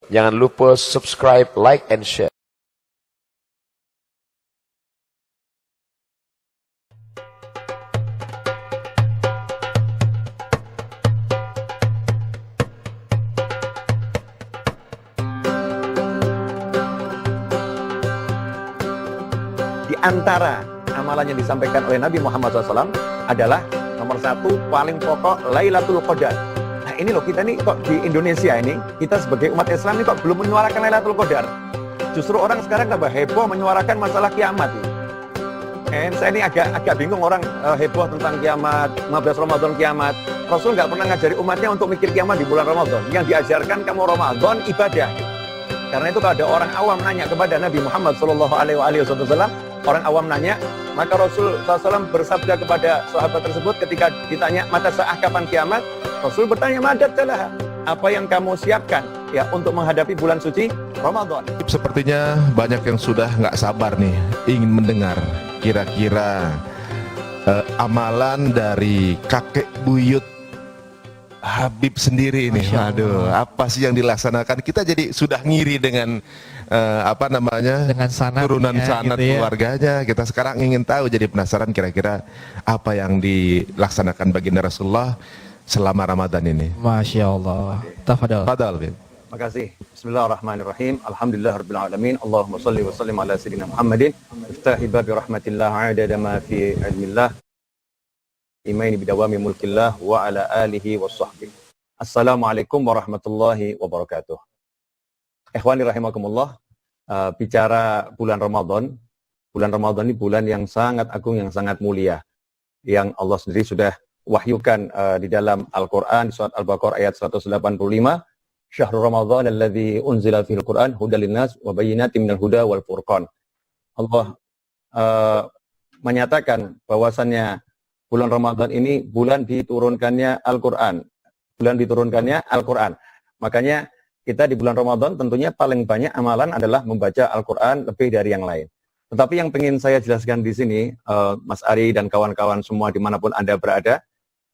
Jangan lupa subscribe, like, and share. Di antara amalan yang disampaikan oleh Nabi Muhammad SAW adalah nomor satu, paling pokok, Lailatul Qadar. Nah ini loh, kita nih kok di Indonesia ini, kita sebagai umat Islam ini kok belum menyuarakan Lailatul Qadar. Justru orang sekarang tambah heboh menyuarakan masalah kiamat. Saya ini agak bingung orang heboh tentang kiamat, 15 Ramadan kiamat. Rasul nggak pernah ngajari umatnya untuk mikir kiamat di bulan Ramadan. Yang diajarkan kamu Ramadan ibadah. Karena itu kalau ada orang awam nanya kepada Nabi Muhammad SAW, orang awam nanya, maka Rasul SAW bersabda kepada sahabat tersebut ketika ditanya mata saat kapan kiamat, Rasul bertanya, madat telah, apa yang kamu siapkan ya untuk menghadapi bulan suci Ramadan. Sepertinya banyak yang sudah nggak sabar nih, ingin mendengar kira-kira amalan dari kakek buyut Habib sendiri ini. Waduh, apa sih yang dilaksanakan? Kita jadi sudah ngiri dengan dengan turunan sanad gitu ya, keluarganya. Kita sekarang ingin tahu, jadi penasaran kira-kira apa yang dilaksanakan baginda Rasulullah selama Ramadan ini. Masya Allah. Tafadhal. Tafadhal, Bib. Makasih. Bismillahirrahmanirrahim. Alhamdulillahirabbil alamin. Allahumma shalli wa sallim ala sayyidina Muhammadin. Iftahi babi rahmatillah 'adada ma fi ilmillah. Imaini bidawami mulkillah wa ala alihi wa sahbihi. Assalamualaikum warahmatullahi wabarakatuh. Ikhwani rahimakumullah, bicara bulan Ramadan ini bulan yang sangat agung, yang sangat mulia, yang Allah sendiri sudah wahyukan di dalam Al-Quran, surat Al-Baqarah ayat 185, Syahrul Ramadan alladzi unzila fil Quran hudal linnas wa bayyinatin minal huda wal furqan. Allah menyatakan bahwasannya bulan Ramadan ini bulan diturunkannya Al-Quran. Makanya kita di bulan Ramadan tentunya paling banyak amalan adalah membaca Al-Quran lebih dari yang lain. Tetapi yang ingin saya jelaskan di sini, Mas Ari dan kawan-kawan semua dimanapun Anda berada,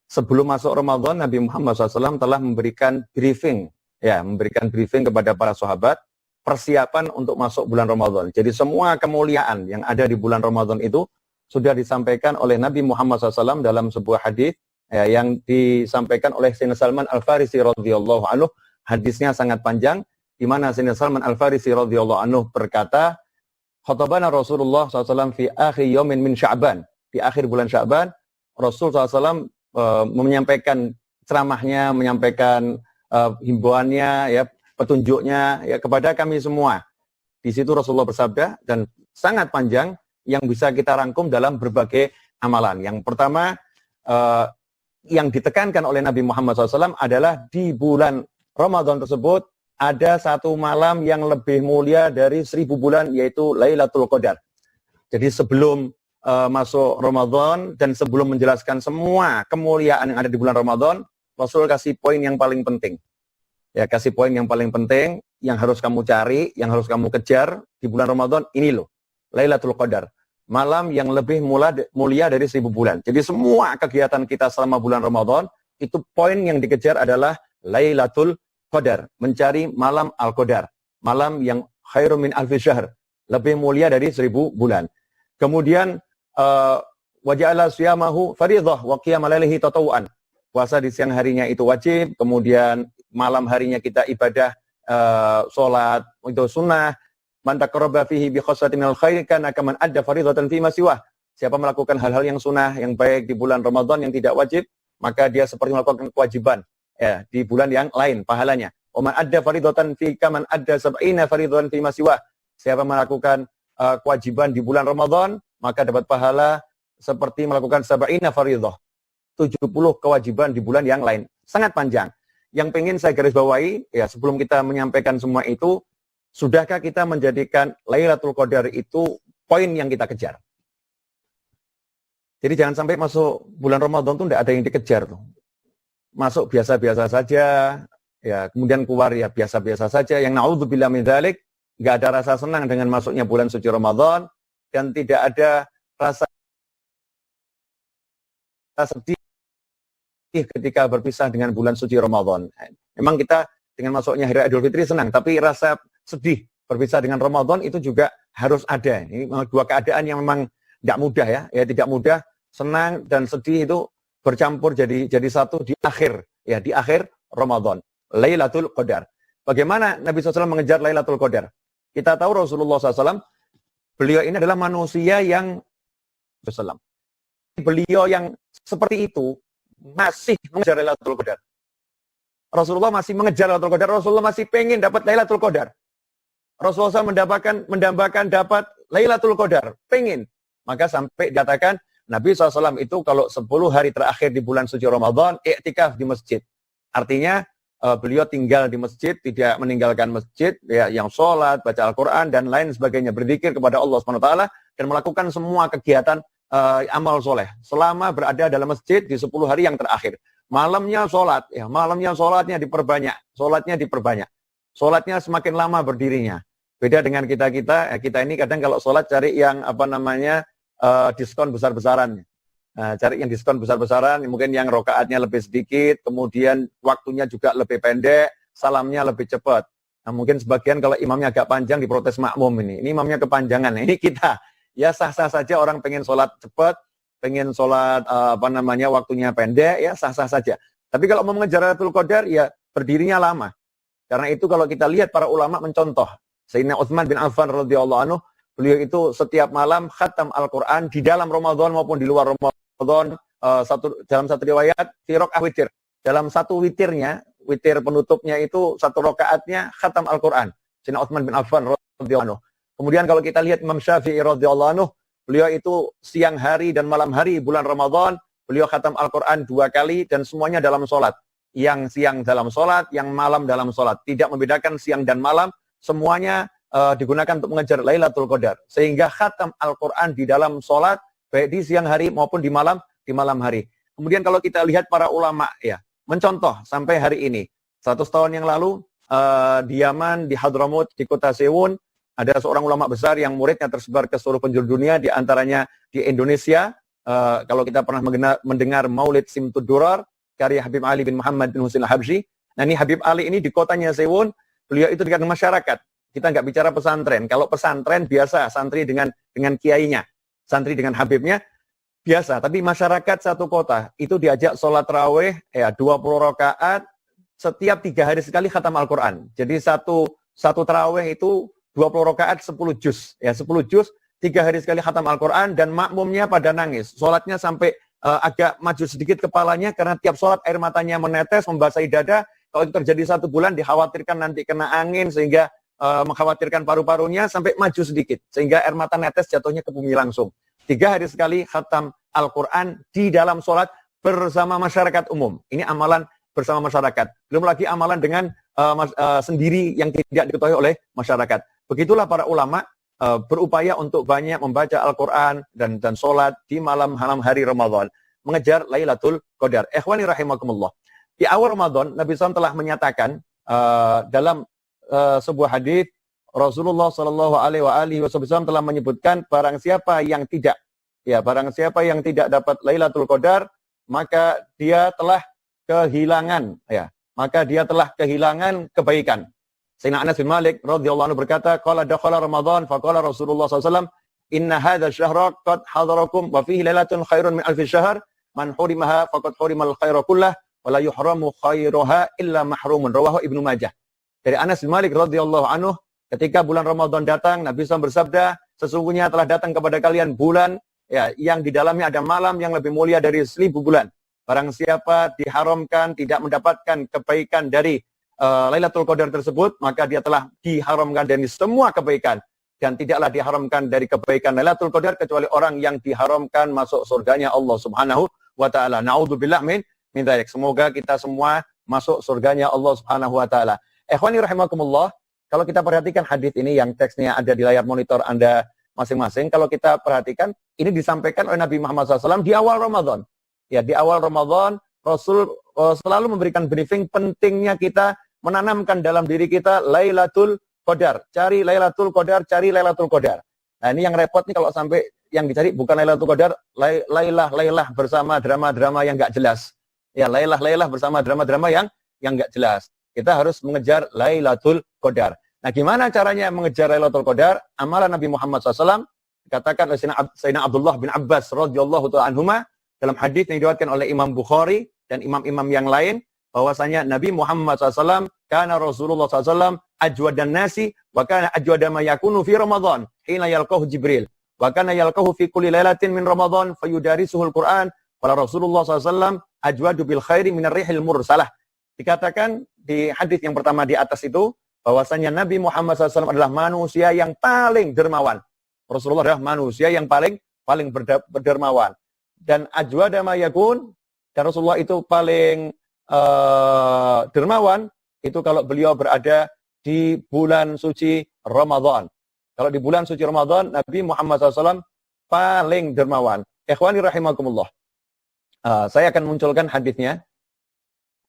sebelum masuk Ramadan, Nabi Muhammad SAW telah memberikan briefing kepada para sahabat, persiapan untuk masuk bulan Ramadan. Jadi semua kemuliaan yang ada di bulan Ramadan itu sudah disampaikan oleh Nabi Muhammad SAW dalam sebuah hadis yang disampaikan oleh Sayyidina Salman Al-Farisi radhiyallahu anhu. Hadisnya sangat panjang, di mana Sayyidina Salman Al-Farisi radhiyallahu anhu berkata, khatabana Rasulullah SAW fi akhir yaumin min Sya'ban. Di akhir bulan Sya'ban, Rasul SAW menyampaikan ceramahnya, menyampaikan himbauannya, ya, petunjuknya ya kepada kami semua. Di situ Rasulullah bersabda, dan sangat panjang, yang bisa kita rangkum dalam berbagai amalan. Yang pertama, yang ditekankan oleh Nabi Muhammad SAW adalah di bulan Ramadan tersebut ada satu malam yang lebih mulia dari 1000 bulan, yaitu Lailatul Qadar. Jadi sebelum masuk Ramadan dan sebelum menjelaskan semua kemuliaan yang ada di bulan Ramadan, Rasul kasih poin yang paling penting. Ya, kasih poin yang paling penting, yang harus kamu cari, yang harus kamu kejar di bulan Ramadan, ini loh. Lailatul Qadar, malam yang lebih mulia dari 1000 bulan. Jadi semua kegiatan kita selama bulan Ramadan, itu poin yang dikejar adalah Lailatul Qadar, mencari malam Al-Qadar, malam yang khairum min alfi syahr, lebih mulia dari 1000 bulan. Kemudian wa ja'ala siyamahu fardhah wa qiyama lailihi tatawuan. Puasa di siang harinya itu wajib, kemudian malam harinya kita ibadah salat itu sunnah. Man taqarraba fihi bi khassatin minal khair kana kaman adda fardhatan fi ma siwah. Siapa melakukan hal-hal yang sunnah yang baik di bulan Ramadan yang tidak wajib, maka dia seperti melakukan kewajiban ya di bulan yang lain pahalanya. Wa man adda fardhatan fi kaman adda sab'ina fardhatan fi ma siwah. Siapa melakukan kewajiban di bulan Ramadan, maka dapat pahala seperti melakukan sab'ina fardhah. 70 kewajiban di bulan yang lain. Sangat panjang. Yang pengen saya garis bawahi ya, sebelum kita menyampaikan semua itu, sudahkah kita menjadikan Lailatul Qadar itu poin yang kita kejar? Jadi jangan sampai masuk bulan Ramadan tuh tidak ada yang dikejar tuh. Masuk biasa-biasa saja, ya kemudian keluar ya biasa-biasa saja. Yang naudzubillah min dzalik, nggak ada rasa senang dengan masuknya bulan suci Ramadan, dan tidak ada rasa sedih ketika berpisah dengan bulan suci Ramadan. Memang kita dengan masuknya Hari Idul Fitri senang, tapi rasa sedih berpisah dengan Ramadan itu juga harus ada. Ini dua keadaan yang memang tidak mudah ya, tidak mudah. Senang dan sedih itu bercampur jadi satu di akhir Ramadan, Lailatul Qadar. Bagaimana Nabi SAW mengejar Lailatul Qadar? Kita tahu Rasulullah SAW, beliau ini adalah manusia yang berselam. Beliau yang seperti itu masih mengejar Lailatul Qadar. Rasulullah masih mengejar Lailatul Qadar. Rasulullah masih pengen dapat Lailatul Qadar. Rasulullah SAW mendambakan dapat Lailatul Qadar. Pengen. Maka sampai dikatakan Nabi SAW itu kalau 10 hari terakhir di bulan suci Ramadan, i'tikaf di masjid. Artinya beliau tinggal di masjid, tidak meninggalkan masjid, ya, yang sholat, baca Al-Quran, dan lain sebagainya. Berzikir kepada Allah SWT, dan melakukan semua kegiatan amal soleh. Selama berada dalam masjid di 10 hari yang terakhir. Malamnya sholat, ya, malamnya sholatnya diperbanyak. Sholatnya semakin lama berdirinya. Beda dengan kita ini kadang kalau sholat cari yang diskon besar-besaran. Cari yang diskon besar-besaran, mungkin yang rokaatnya lebih sedikit, kemudian waktunya juga lebih pendek, salamnya lebih cepat. Nah, mungkin sebagian kalau imamnya agak panjang diprotes makmum ini imamnya kepanjangan. Ini kita, ya sah-sah saja orang pengen sholat cepat, pengen sholat waktunya pendek, ya sah-sah saja. Tapi kalau mau mengejar Lailatul Qadar, ya berdirinya lama. Karena itu kalau kita lihat para ulama mencontoh, Sayyidina Utsman bin Affan radhiyallahu anhu, beliau itu setiap malam khatam Al-Quran di dalam Ramadan maupun di luar Ramadan. Dalam satu riwayat, fi rakaat witir. Dalam satu witirnya, witir penutupnya itu satu rakaatnya khatam Al-Quran. Sayyidina Utsman bin Affan radhiyallahu anhu. Kemudian kalau kita lihat Imam Syafi'i radhiyallahu anhu, beliau itu siang hari dan malam hari bulan Ramadan, beliau khatam Al-Quran 2 kali dan semuanya dalam sholat. Yang siang dalam sholat, yang malam dalam sholat. Tidak membedakan siang dan malam, semuanya digunakan untuk mengejar Lailatul Qadar. Sehingga khatam Al-Quran di dalam sholat, baik di siang hari maupun di malam hari. Kemudian kalau kita lihat para ulama, ya mencontoh sampai hari ini. 100 tahun yang lalu, di Yaman, di Hadramut, di kota Sewun, ada seorang ulama besar yang muridnya tersebar ke seluruh penjuru dunia, di antaranya di Indonesia. Kalau kita pernah mendengar Maulid Simtud Durar, karya Habib Ali bin Muhammad bin Husain Al-Habsyi. Nah, ini Habib Ali ini di kotanya Sewun, beliau itu dekat dengan masyarakat. Kita nggak bicara pesantren. Kalau pesantren biasa, santri dengan kiainya, santri dengan habibnya biasa. Tapi masyarakat satu kota itu diajak sholat tarawih, 20 rakaat setiap 3 hari sekali khatam Al-Quran. Jadi satu tarawih itu 20 rakaat 10 juz, 10 juz 3 hari sekali khatam Al-Quran, dan makmumnya pada nangis. Sholatnya sampai agak maju sedikit kepalanya karena tiap sholat air matanya menetes, membasahi dada. Kalau itu terjadi 1 bulan, dikhawatirkan nanti kena angin sehingga mengkhawatirkan paru-parunya, sampai maju sedikit sehingga air mata netes jatuhnya ke bumi langsung. 3 hari sekali khatam Al-Quran di dalam sholat bersama masyarakat umum. Ini amalan bersama masyarakat. Belum lagi amalan dengan sendiri yang tidak diketahui oleh masyarakat. Begitulah para ulama berupaya untuk banyak membaca Al-Quran dan sholat di malam hari Ramadan, mengejar Lailatul Qadar. Ikhwani rahimakumullah. Di awal Ramadan, Nabi SAW telah menyatakan dalam sebuah hadis, Rasulullah Shallallahu Alaihi Wasallam telah menyebutkan barang siapa yang tidak dapat Lailatul Qadar, maka dia telah kehilangan kebaikan. Sayyidina Anas bin Malik radhiyallahu anhu berkata, qala dakhala Ramadan faqala Rasulullah SAW, inna hadha syahra qad hadarakum wa fihi lailatun khairun min alfi syahr, man hurimaha faqad hurimal khaira kullah wa la yuhramu khairuha illa mahrumun. Rawahu Ibnu Majah. Dari Anas bin Malik radhiyallahu anhu, ketika bulan Ramadan datang, Nabi SAW bersabda, sesungguhnya telah datang kepada kalian bulan yang di dalamnya ada malam yang lebih mulia dari 1000 bulan. Barang siapa diharamkan tidak mendapatkan kebaikan dari Lailatul Qadar tersebut, maka dia telah diharamkan dari semua kebaikan, dan tidaklah diharamkan dari kebaikan Lailatul Qadar kecuali orang yang diharamkan masuk surganya Allah Subhanahu wa taala. Naudzubillah min dzalik. Semoga kita semua masuk surganya Allah Subhanahu wa taala. Ikhwani rahimakumullah, kalau kita perhatikan hadis ini yang teksnya ada di layar monitor Anda masing-masing, kalau kita perhatikan ini disampaikan oleh Nabi Muhammad SAW di awal Ramadan. Ya, di awal Ramadan Rasul selalu memberikan briefing pentingnya kita menanamkan dalam diri kita Lailatul Qadar. Cari Lailatul Qadar, cari Lailatul Qadar. Nah, ini yang repot nih kalau sampai yang dicari bukan Lailatul Qadar, Lailah bersama drama-drama yang enggak jelas. Ya, Lailah bersama drama-drama yang enggak jelas. kita harus mengejar Lailatul Qadar. Nah, gimana caranya mengejar Lailatul Qadar? Amalan Nabi Muhammad SAW dikatakan oleh Sayyidina Abdullah bin Abbas radhiyallahu ta'ala anhuma dalam hadis yang diriwayatkan oleh Imam Bukhari dan imam-imam yang lain, bahwasanya Nabi Muhammad SAW, kana Rasulullah SAW ajwadan nasi wa kana ajwada ma yakunu fi Ramadan hina yalqahu Jibril wa kana yalqahu fi kulli lailatin min Ramadan fayudarisuhul Quran wa Rasulullah SAW ajwadu bil khairi minar rihil mursalah. Dikatakan di hadis yang pertama di atas itu bahwasanya Nabi Muhammad SAW adalah manusia yang paling dermawan. Rasulullah adalah manusia yang paling berdermawan. Dan ajwada ma yakun, dan Rasulullah itu paling dermawan itu kalau beliau berada di bulan suci Ramadan. Kalau di bulan suci Ramadan, Nabi Muhammad SAW paling dermawan. Ikhwani rahimakumullah. Saya akan munculkan hadisnya.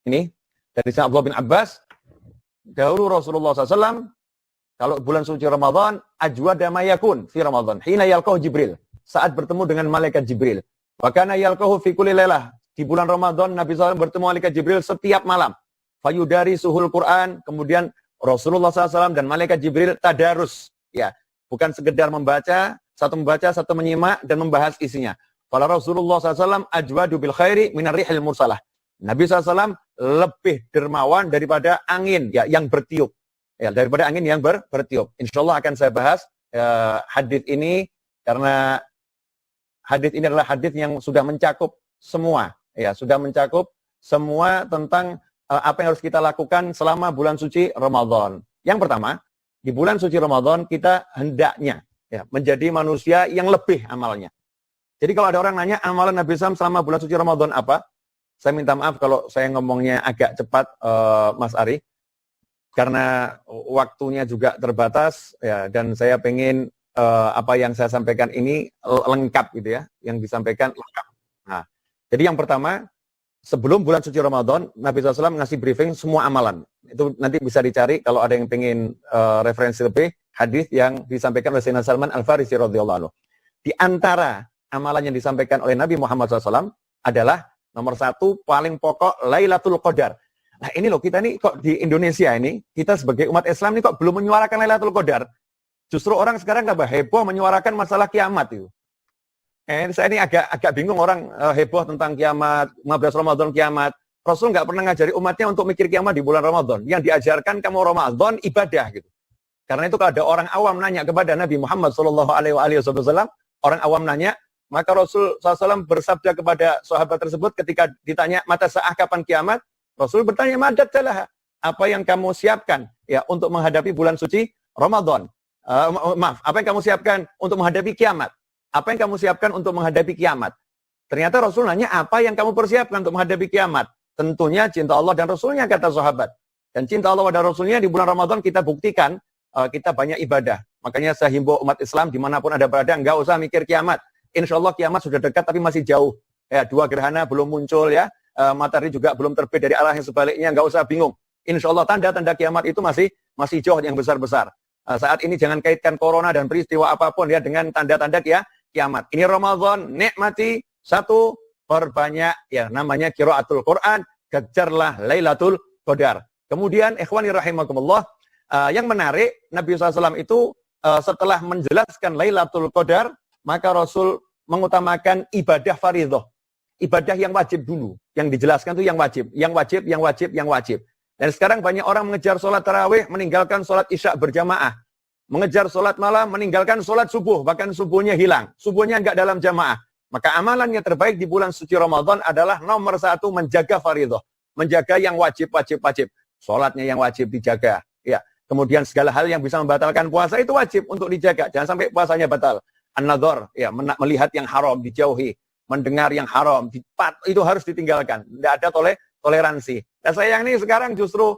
Ini dari Sayyidina Abdullah bin Abbas. Dahulu Rasulullah SAW, kalau bulan suci Ramadan, ajwada ma yakun fi Ramadan. Hina yalqahu Jibril. Saat bertemu dengan malaikat Jibril. Wa kana yalqahu fi kulli lailah. Di bulan Ramadan, Nabi SAW bertemu malaikat Jibril setiap malam. Fayudari suhul Quran. Kemudian Rasulullah SAW dan malaikat Jibril tadarus. Ya, bukan sekedar membaca, satu menyimak dan membahas isinya. Fala Rasulullah SAW ajwadu bil khairi minar rihil mursalah. Nabi SAW lebih dermawan daripada angin ya, yang bertiup. Ya, daripada angin yang bertiup. Insyaallah akan saya bahas hadis ini, karena hadis ini adalah hadis yang sudah mencakup semua. Ya, sudah mencakup semua tentang apa yang harus kita lakukan selama bulan suci Ramadan. Yang pertama, di bulan suci Ramadan kita hendaknya ya, menjadi manusia yang lebih amalnya. Jadi kalau ada orang nanya amalan Nabi SAW selama bulan suci Ramadan apa? Saya minta maaf kalau saya ngomongnya agak cepat, Mas Ari, karena waktunya juga terbatas ya, dan saya pengen apa yang saya sampaikan ini lengkap gitu ya, yang disampaikan lengkap. Nah, jadi yang pertama, sebelum bulan suci Ramadan, Nabi SAW ngasih briefing semua amalan. Itu nanti bisa dicari kalau ada yang pengen referensi lebih, hadis yang disampaikan oleh Sayyidina Salman Al-Farisi radhiyallahu anhu. Di antara amalan yang disampaikan oleh Nabi Muhammad SAW adalah nomor satu, paling pokok, Lailatul Qadar. Nah ini loh, kita nih kok di Indonesia ini, kita sebagai umat Islam ini kok belum menyuarakan Lailatul Qadar. Justru orang sekarang nggak heboh menyuarakan masalah kiamat itu. Saya ini agak bingung orang heboh tentang kiamat, 15 Ramadan kiamat. Rasul nggak pernah ngajari umatnya untuk mikir kiamat di bulan Ramadan. Yang diajarkan kamu Ramadan ibadah gitu. Karena itu kalau ada orang awam nanya kepada Nabi Muhammad SAW, orang awam nanya, maka Rasul SAW bersabda kepada sahabat tersebut ketika ditanya mata sa'ah kapan kiamat, Rasul bertanya, madat telah, apa yang kamu siapkan ya untuk menghadapi bulan suci Ramadan? Apa yang kamu siapkan untuk menghadapi kiamat? Apa yang kamu siapkan untuk menghadapi kiamat? Ternyata Rasul nanya, apa yang kamu persiapkan untuk menghadapi kiamat? Tentunya cinta Allah dan Rasulnya, kata sahabat. Dan cinta Allah dan Rasulnya di bulan Ramadan kita buktikan, kita banyak ibadah. Makanya saya himbau umat Islam dimanapun ada berada, nggak usah mikir kiamat. Insya Allah kiamat sudah dekat tapi masih jauh. Ya, 2 gerhana belum muncul ya. Matahari juga belum terbit dari arah yang sebaliknya, nggak usah bingung. Insya Allah tanda-tanda kiamat itu masih jauh yang besar-besar. Saat ini jangan kaitkan corona dan peristiwa apapun ya dengan tanda-tanda kiamat. Ini Ramadan, nikmati, satu, perbanyak ya namanya qiraatul Quran, kejarlah Lailatul Qadar. Kemudian ikhwani rahimakumullah, yang menarik Nabi SAW itu setelah menjelaskan Lailatul Qadar, maka Rasul mengutamakan ibadah fardhah. Ibadah yang wajib dulu. Yang dijelaskan itu yang wajib. Dan sekarang banyak orang mengejar sholat tarawih, meninggalkan sholat isya berjamaah. Mengejar sholat malam, meninggalkan sholat subuh. Bahkan subuhnya hilang. Subuhnya enggak dalam jamaah. Maka amalan yang terbaik di bulan suci Ramadan adalah nomor 1, menjaga fardhah. Menjaga yang wajib. Sholatnya yang wajib dijaga. Ya. Kemudian segala hal yang bisa membatalkan puasa itu wajib untuk dijaga. Jangan sampai puasanya batal. An-nadhar, ya, melihat yang haram dijauhi, mendengar yang haram itu harus ditinggalkan. Tidak ada toleransi. Nah, sayang ini sekarang justru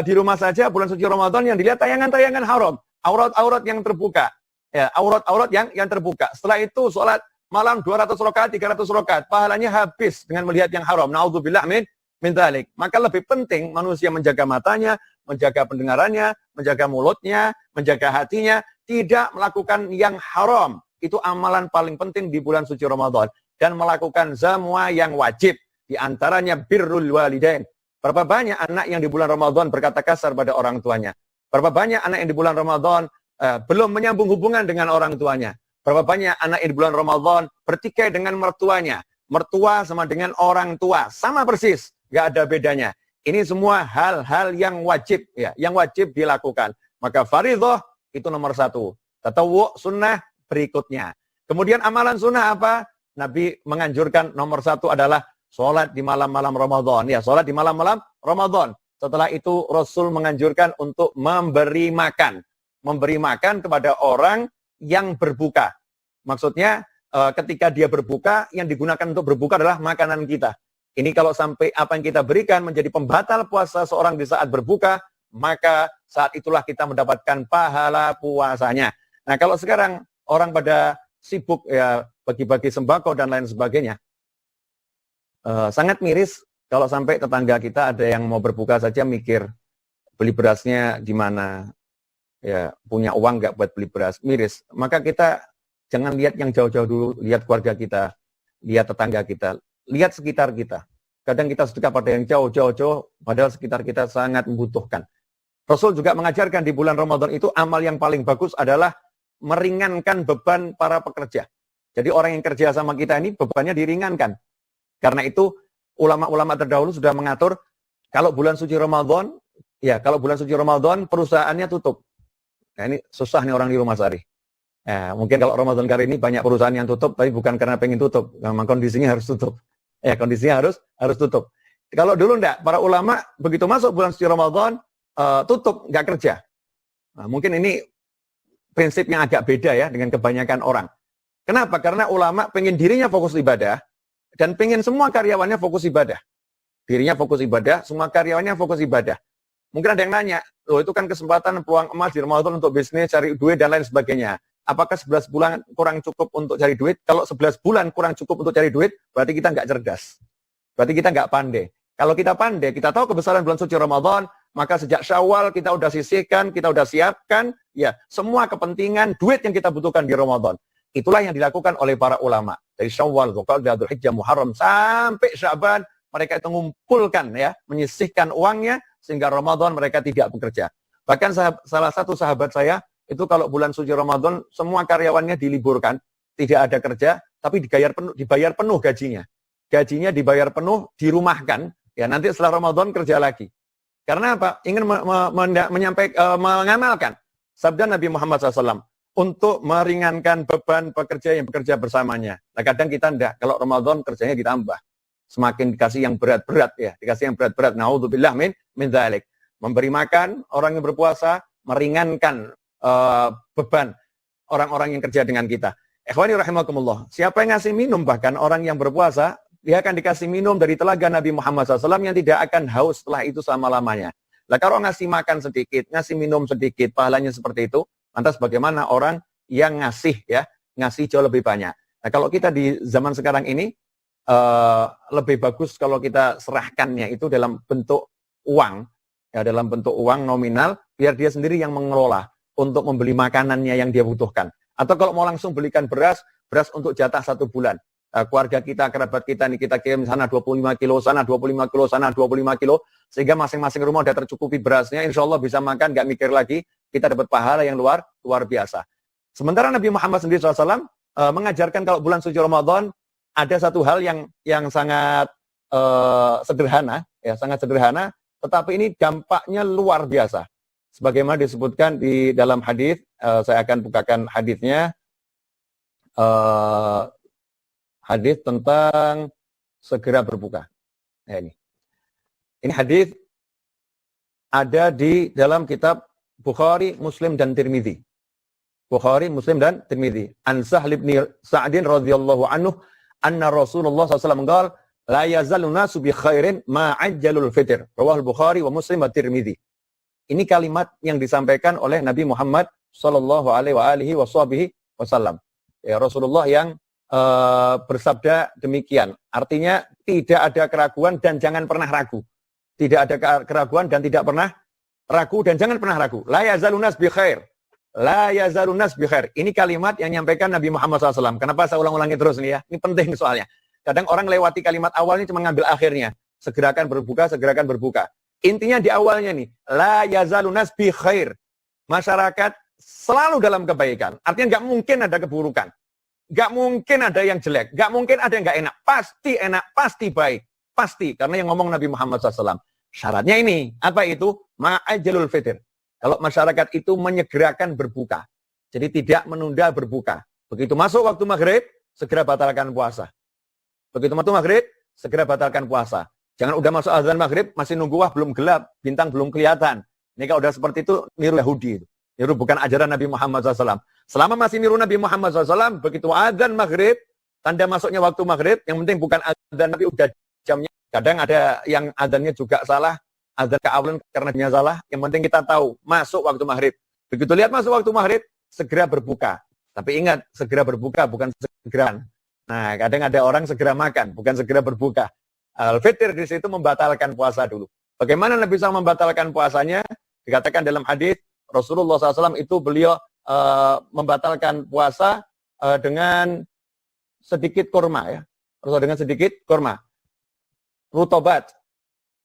di rumah saja bulan suci Ramadan yang dilihat tayangan-tayangan haram, aurat-aurat yang terbuka. Ya, aurat-aurat yang terbuka. Setelah itu sholat malam 200 rakaat, 300 rakaat, pahalanya habis dengan melihat yang haram. Naudzubillah min dzalik. Maka lebih penting manusia menjaga matanya, menjaga pendengarannya, menjaga mulutnya, menjaga hatinya, tidak melakukan yang haram. Itu amalan paling penting di bulan suci Ramadan. Dan melakukan semua yang wajib. Di antaranya birrul walidain. Berapa banyak anak yang di bulan Ramadan berkata kasar pada orang tuanya? Berapa banyak anak yang di bulan Ramadan belum menyambung hubungan dengan orang tuanya? Berapa banyak anak yang di bulan Ramadan bertikai dengan mertuanya? Mertua sama dengan orang tua, sama persis, nggak ada bedanya. Ini semua hal-hal yang wajib, ya, yang wajib dilakukan. Maka fardhah itu nomor 1. Tatawwu sunnah berikutnya. Kemudian amalan sunnah apa? Nabi menganjurkan nomor 1 adalah sholat di malam-malam Ramadan. Ya, sholat di malam-malam Ramadan. Setelah itu Rasul menganjurkan untuk memberi makan. Memberi makan kepada orang yang berbuka. Maksudnya ketika dia berbuka, yang digunakan untuk berbuka adalah makanan kita. Ini kalau sampai apa yang kita berikan menjadi pembatal puasa seorang di saat berbuka, maka saat itulah kita mendapatkan pahala puasanya. Nah, kalau sekarang orang pada sibuk ya bagi-bagi sembako dan lain sebagainya, sangat miris kalau sampai tetangga kita ada yang mau berbuka saja mikir beli berasnya di mana, ya punya uang nggak buat beli beras, miris. Maka kita jangan lihat yang jauh-jauh dulu, lihat keluarga kita, lihat tetangga kita, lihat sekitar kita. Kadang kita sedekah pada yang jauh-jauh, padahal sekitar kita sangat membutuhkan. Rasul juga mengajarkan di bulan Ramadan itu amal yang paling bagus adalah meringankan beban para pekerja. Jadi orang yang kerja sama kita ini bebannya diringankan. Karena itu ulama-ulama terdahulu sudah mengatur kalau bulan suci Ramadan, ya kalau bulan suci Ramadan perusahaannya tutup. Nah ini susah nih orang di Rumah Sari. Mungkin kalau Ramadan kali ini banyak perusahaan yang tutup, tapi bukan karena pengen tutup, memang kondisinya harus tutup. Kondisinya harus tutup. Kalau dulu enggak, para ulama begitu masuk bulan suci Ramadan, tutup, nggak kerja. Nah, mungkin ini prinsip yang agak beda ya dengan kebanyakan orang. Kenapa? Karena ulama pengen dirinya fokus ibadah, dan pengen semua karyawannya fokus ibadah. Dirinya fokus ibadah, semua karyawannya fokus ibadah. Mungkin ada yang nanya, loh itu kan kesempatan peluang emas di Ramadan untuk bisnis, cari duit, dan lain sebagainya. Apakah 11 bulan kurang cukup untuk cari duit? Kalau 11 bulan kurang cukup untuk cari duit, berarti kita nggak cerdas. Berarti kita nggak pandai. Kalau kita pandai, kita tahu kebesaran bulan suci Ramadan, maka sejak Syawal kita udah sisihkan, kita udah siapkan, ya semua kepentingan duit yang kita butuhkan di Ramadan. Itulah yang dilakukan oleh para ulama. Dari Syawal, Dzulqa'dah, Dzulhijjah, Muharram, sampai Sya'ban, mereka itu mengumpulkan, ya, menyisihkan uangnya, sehingga Ramadan mereka tidak bekerja. Bahkan salah satu sahabat saya, itu kalau bulan suci Ramadan, semua karyawannya diliburkan, tidak ada kerja, tapi dibayar penuh gajinya. Gajinya dibayar penuh, dirumahkan, ya nanti setelah Ramadan kerja lagi. Karena apa? Ingin mengamalkan sabda Nabi Muhammad SAW untuk meringankan beban pekerja yang bekerja bersamanya. Nah kadang kita enggak, kalau Ramadan kerjanya ditambah. Semakin dikasih yang berat-berat ya, dikasih yang berat-berat. Na'udzubillah min dzalik. Memberi makan orang yang berpuasa, meringankan beban orang-orang yang kerja dengan kita. Ikhwani rahimakumullah. Siapa yang ngasih minum, bahkan orang yang berpuasa, dia akan dikasih minum dari telaga Nabi Muhammad SAW yang tidak akan haus setelah itu selama-lamanya. Lah kalau ngasih makan sedikit, ngasih minum sedikit, pahalanya seperti itu, lantas bagaimana orang yang ngasih, ya, ngasih jauh lebih banyak. Nah kalau kita di zaman sekarang ini, lebih bagus kalau kita serahkannya itu dalam bentuk uang, ya dalam bentuk uang nominal, biar dia sendiri yang mengelola untuk membeli makanannya yang dia butuhkan. Atau kalau mau langsung belikan beras untuk jatah 1 bulan. Keluarga kita, kerabat kita, ini kita kirim sana 25 kilo, sana 25 kilo, sana 25 kilo, sehingga masing-masing rumah sudah tercukupi berasnya, insya Allah bisa makan, nggak mikir lagi, kita dapat pahala yang luar biasa. Sementara Nabi Muhammad sendiri SAW mengajarkan kalau bulan suci Ramadan, ada satu hal yang sangat sederhana, ya sangat sederhana, tetapi ini dampaknya luar biasa. Sebagaimana disebutkan di dalam hadis, saya akan bukakan hadisnya. Hadis tentang segera berbuka. Nah, ini hadis ada di dalam kitab Bukhari, Muslim dan Tirmidzi. Bukhari, Muslim dan Tirmidzi. An Sahl bin Sa'din radhiyallahu anhu anna Rasulullah SAW qala la yazalu nasu bi khairin ma ajjalul fitr. Rawahul Bukhari wa Muslim wa Tirmidzi. Ini kalimat yang disampaikan oleh Nabi Muhammad sallallahu alaihi wasallam. Ya, Rasulullah yang bersabda demikian. Artinya tidak ada keraguan dan jangan pernah ragu. Tidak ada keraguan dan tidak pernah ragu dan jangan pernah ragu. La yazalunas bi khair. La yazalunas bi khair. Ini kalimat yang menyampaikan Nabi Muhammad SAW. Kenapa saya ulang-ulangi terus nih ya? Ini penting soalnya. Kadang orang lewati kalimat awalnya cuma ngambil akhirnya. segerakan berbuka, segerakan berbuka. Intinya di awalnya nih, la yazalunas bi khair. Masyarakat selalu dalam kebaikan. Artinya nggak mungkin ada keburukan. Nggak mungkin ada yang jelek. Nggak mungkin ada yang nggak enak, pasti baik. Pasti, karena yang ngomong Nabi Muhammad SAW. Syaratnya ini, apa itu? Ma'ajalul fitr. Kalau masyarakat itu menyegerakan berbuka. Jadi tidak menunda berbuka. Begitu masuk waktu maghrib, segera batalkan puasa. Begitu masuk maghrib, segera batalkan puasa. Jangan udah masuk azan maghrib, masih nunggu, wah belum gelap, bintang belum kelihatan. Ini kalau udah seperti itu, niru Yahudi. Niru bukan ajaran Nabi Muhammad SAW. Selama masih niru Nabi Muhammad SAW, begitu azan maghrib, tanda masuknya waktu maghrib, yang penting bukan azan Nabi udah jamnya. Kadang ada yang azannya juga salah, azan keawalan karena dia salah. Yang penting kita tahu, masuk waktu maghrib. Begitu lihat masuk waktu maghrib, segera berbuka. Tapi ingat, segera berbuka bukan segera. Nah, kadang ada orang segera makan, bukan segera berbuka. Al-Fitr di situ membatalkan puasa dulu. Bagaimana Nabi bisa membatalkan puasanya? Dikatakan dalam hadis Rasulullah SAW itu beliau membatalkan puasa dengan sedikit kurma ya. Dengan sedikit kurma. Rutobat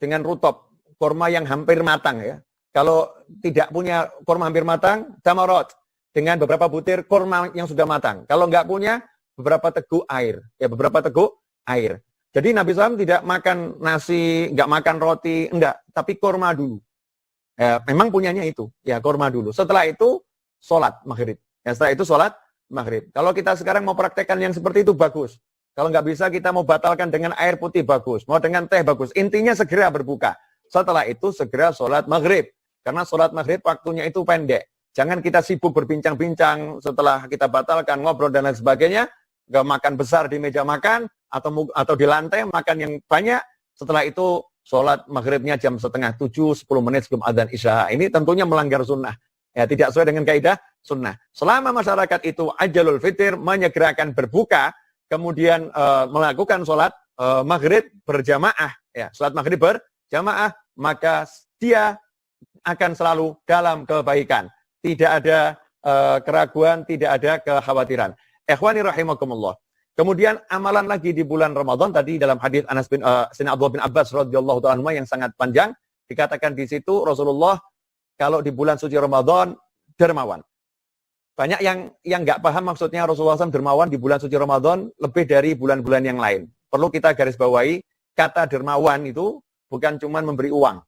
dengan rutop, kurma yang hampir matang ya. Kalau tidak punya kurma hampir matang, tamarot dengan beberapa butir kurma yang sudah matang. Kalau nggak punya, beberapa teguk air. Ya, beberapa teguk air. Jadi Nabi SAW tidak makan nasi, nggak makan roti, enggak. Tapi kurma dulu. Ya, memang punyanya itu. Ya, kurma dulu. Setelah itu, sholat maghrib. Ya, setelah itu sholat maghrib. Kalau kita sekarang mau praktekkan yang seperti itu, bagus. Kalau nggak bisa, kita mau batalkan dengan air putih, bagus. Mau dengan teh, bagus. Intinya segera berbuka. Setelah itu, segera sholat maghrib. Karena sholat maghrib waktunya itu pendek. Jangan kita sibuk berbincang-bincang setelah kita batalkan, ngobrol dan lain sebagainya. Nggak makan besar di meja makan, atau di lantai, makan yang banyak. Setelah itu, sholat maghribnya jam 6:30, 10 menit sebelum adzan isya. Ini tentunya melanggar sunnah. Ya, tidak sesuai dengan kaidah sunnah. Selama masyarakat itu ajalul fitr, menyegerakan berbuka, kemudian melakukan sholat maghrib berjamaah, ya, sholat maghrib berjamaah, maka dia akan selalu dalam kebaikan. Tidak ada keraguan, tidak ada kekhawatiran. Ikhwani rahimakumullah. Kemudian amalan lagi di bulan Ramadan, tadi dalam hadis Anas bin Sayyidina Abdullah bin Abbas radhiyallahu ta'ala anhu yang sangat panjang, dikatakan di situ Rasulullah kalau di bulan suci Ramadan dermawan. Banyak yang nggak paham maksudnya Rasulullah SAW dermawan di bulan suci Ramadan lebih dari bulan-bulan yang lain. Perlu kita garis bawahi, kata dermawan itu bukan cuma memberi uang.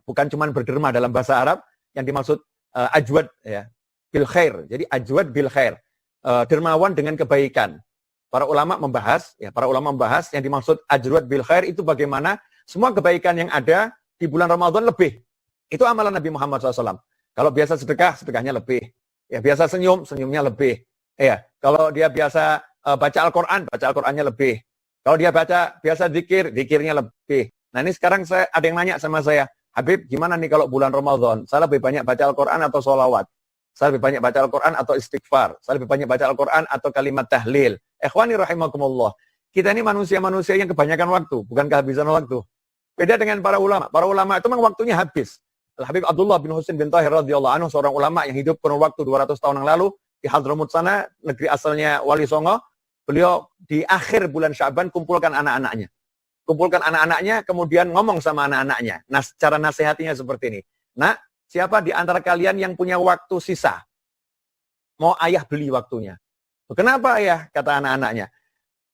Bukan cuma berderma dalam bahasa Arab, yang dimaksud ajwad ya, bil khair. Jadi ajwad bil khair. Dermawan dengan kebaikan. Para ulama membahas yang dimaksud ajwad bil khair itu bagaimana semua kebaikan yang ada di bulan Ramadan lebih. Itu amalan Nabi Muhammad SAW. Kalau biasa sedekah, sedekahnya lebih. Ya, biasa senyum, senyumnya lebih. Ya, kalau dia biasa baca Al-Quran, baca Al-Qurannya lebih. Kalau dia biasa zikir, zikirnya lebih. Nah, ini sekarang ada yang nanya sama saya, Habib, gimana nih kalau bulan Ramadan? Saya lebih banyak baca Al-Quran atau sholawat? Saya lebih banyak baca Al-Quran atau istighfar? Saya lebih banyak baca Al-Quran atau kalimat tahlil? Ikhwani rahimakumullah. Kita ini manusia-manusia yang kebanyakan waktu, bukan kehabisan waktu. Beda dengan para ulama. Para ulama itu memang waktunya habis. Habib Abdullah bin Husain bin Tahir radhiyallahu anhu, seorang ulama yang hidup kurun waktu 200 tahun yang lalu di Hadramut sana, negeri asalnya Wali Songo. Beliau di akhir bulan Sya'ban kumpulkan anak-anaknya. Kemudian ngomong sama anak-anaknya. Nah, cara nasihatinya seperti ini. Nah, siapa di antara kalian yang punya waktu sisa? Mau ayah beli waktunya. Kenapa ayah? Kata anak-anaknya.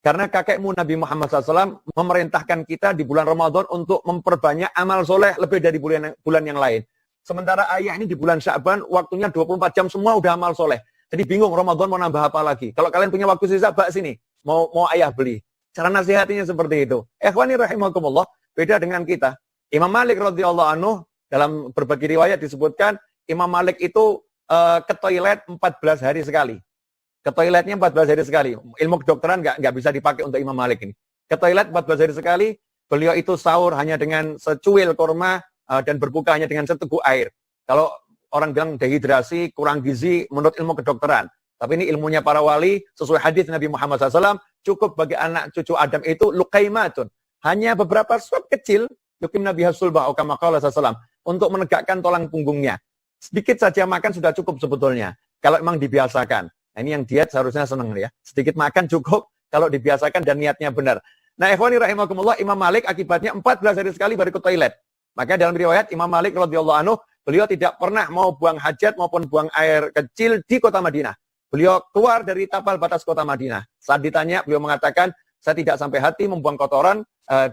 Karena kakekmu Nabi Muhammad SAW memerintahkan kita di bulan Ramadan untuk memperbanyak amal soleh lebih dari bulan yang lain. Sementara ayah ini di bulan Sya'ban waktunya 24 jam semua udah amal soleh. Jadi bingung Ramadan mau nambah apa lagi. Kalau kalian punya waktu sisa, bak sini. Mau ayah beli. Cara nasihatinya seperti itu. Ikhwani rahimakumullah, beda dengan kita. Imam Malik radhiyallahu anhu dalam berbagai riwayat disebutkan Imam Malik itu ke toilet 14 hari sekali. Ke toiletnya 14 hari sekali. Ilmu kedokteran nggak bisa dipakai untuk Imam Malik ini. Ke toilet 14 hari sekali, beliau itu sahur hanya dengan secuil kurma dan berbuka hanya dengan seteguk air. Kalau orang bilang dehidrasi, kurang gizi menurut ilmu kedokteran. Tapi ini ilmunya para wali, sesuai hadis Nabi Muhammad SAW, cukup bagi anak cucu Adam itu luqaimatun. Hanya beberapa suap kecil, yukim Nabi Hasulbah, okamaqala SAW, untuk menegakkan tulang punggungnya. Sedikit saja makan sudah cukup sebetulnya, kalau memang dibiasakan. Nah, ini yang diet seharusnya senang ya. Sedikit makan cukup kalau dibiasakan dan niatnya benar. Nah, ikhwani rahimakumullah, Imam Malik akibatnya 14 hari sekali baru ke toilet. Maka dalam riwayat Imam Malik radhiyallahu anhu, beliau tidak pernah mau buang hajat maupun buang air kecil di kota Madinah. Beliau keluar dari tapal batas kota Madinah. Saat ditanya, beliau mengatakan, saya tidak sampai hati membuang kotoran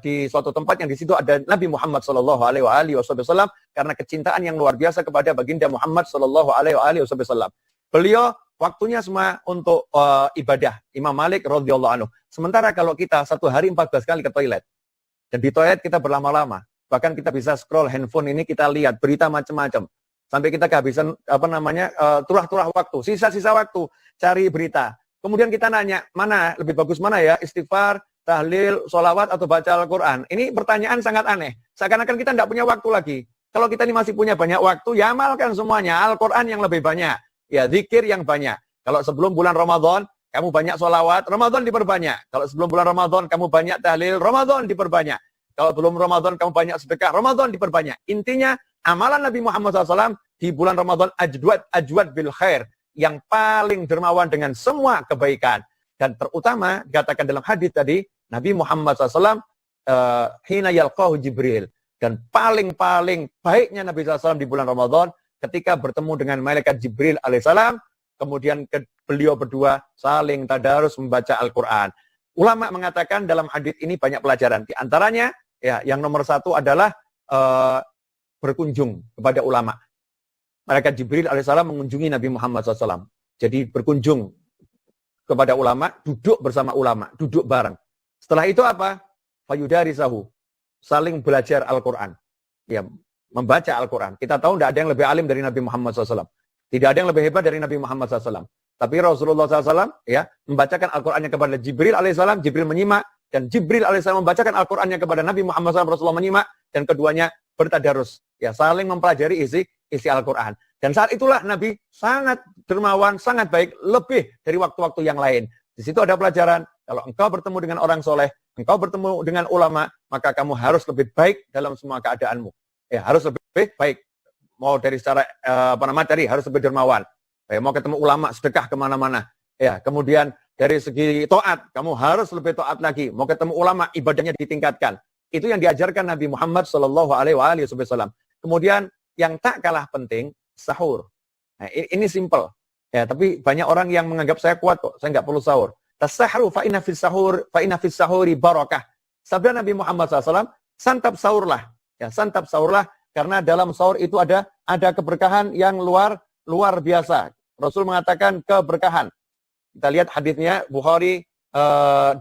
di suatu tempat yang di situ ada Nabi Muhammad sallallahu alaihi wasallam karena kecintaan yang luar biasa kepada baginda Muhammad sallallahu alaihi wasallam. Beliau waktunya semua untuk ibadah, Imam Malik radhiyallahu anhu. Sementara kalau kita satu hari 14 kali ke toilet, dan di toilet kita berlama-lama, bahkan kita bisa scroll handphone ini, kita lihat berita macam-macam, sampai kita kehabisan turah-turah waktu, sisa-sisa waktu cari berita. Kemudian kita nanya, mana lebih bagus mana ya, istighfar, tahlil, sholawat, atau baca Al-Quran? Ini pertanyaan sangat aneh. Seakan-akan kita tidak punya waktu lagi. Kalau kita ini masih punya banyak waktu, ya amalkan semuanya. Al-Quran yang lebih banyak. Ya, zikir yang banyak. Kalau sebelum bulan Ramadan, kamu banyak sholawat, Ramadan diperbanyak. Kalau sebelum bulan Ramadan, kamu banyak tahlil, Ramadan diperbanyak. Kalau belum Ramadan, kamu banyak sedekah, Ramadan diperbanyak. Intinya, amalan Nabi Muhammad SAW di bulan Ramadan ajwad bil khair. Yang paling dermawan dengan semua kebaikan. Dan terutama, dikatakan dalam hadis tadi, Nabi Muhammad SAW, hina yalqahu Jibril. Dan paling-paling baiknya Nabi SAW di bulan Ramadan, ketika bertemu dengan malaikat Jibril alaihissalam, kemudian beliau berdua saling tadarus membaca Al-Quran. Ulama mengatakan dalam hadis ini banyak pelajaran. Di antaranya, ya, yang nomor satu adalah berkunjung kepada ulama. Malaikat Jibril alaihissalam mengunjungi Nabi Muhammad SAW. Jadi berkunjung kepada ulama, duduk bersama ulama, duduk bareng. Setelah itu apa? Fayudarisahu, saling belajar Al-Quran. Ya, membaca Al-Quran. Kita tahu tidak ada yang lebih alim dari Nabi Muhammad SAW. Tidak ada yang lebih hebat dari Nabi Muhammad SAW. Tapi Rasulullah SAW ya, membacakan Al-Qurannya kepada Jibril alaihissalam, Jibril menyimak, dan Jibril alaihissalam membacakan Al-Qurannya kepada Nabi Muhammad SAW, Rasulullah menyimak, dan keduanya bertadarus. Ya, saling mempelajari isi Al-Quran. Dan saat itulah Nabi sangat dermawan, sangat baik, lebih dari waktu-waktu yang lain. Di situ ada pelajaran, kalau engkau bertemu dengan orang soleh, engkau bertemu dengan ulama, maka kamu harus lebih baik dalam semua keadaanmu. Ya, harus lebih baik. Mau dari secara materi, harus lebih dermawan. Ya, mau ketemu ulama, sedekah kemana-mana. Ya, kemudian dari segi taat, kamu harus lebih taat lagi. Mau ketemu ulama, ibadahnya ditingkatkan. Itu yang diajarkan Nabi Muhammad SAW. Kemudian yang tak kalah penting, sahur. Nah, ini simple. Ya, tapi banyak orang yang menganggap saya kuat kok, saya nggak perlu sahur. Tasahru fa inna fis sahuri barakah. Sabda Nabi Muhammad SAW, santap sahurlah. Ya, santap sahurlah karena dalam sahur itu ada keberkahan yang luar biasa. Rasul mengatakan keberkahan. Kita lihat hadisnya Bukhari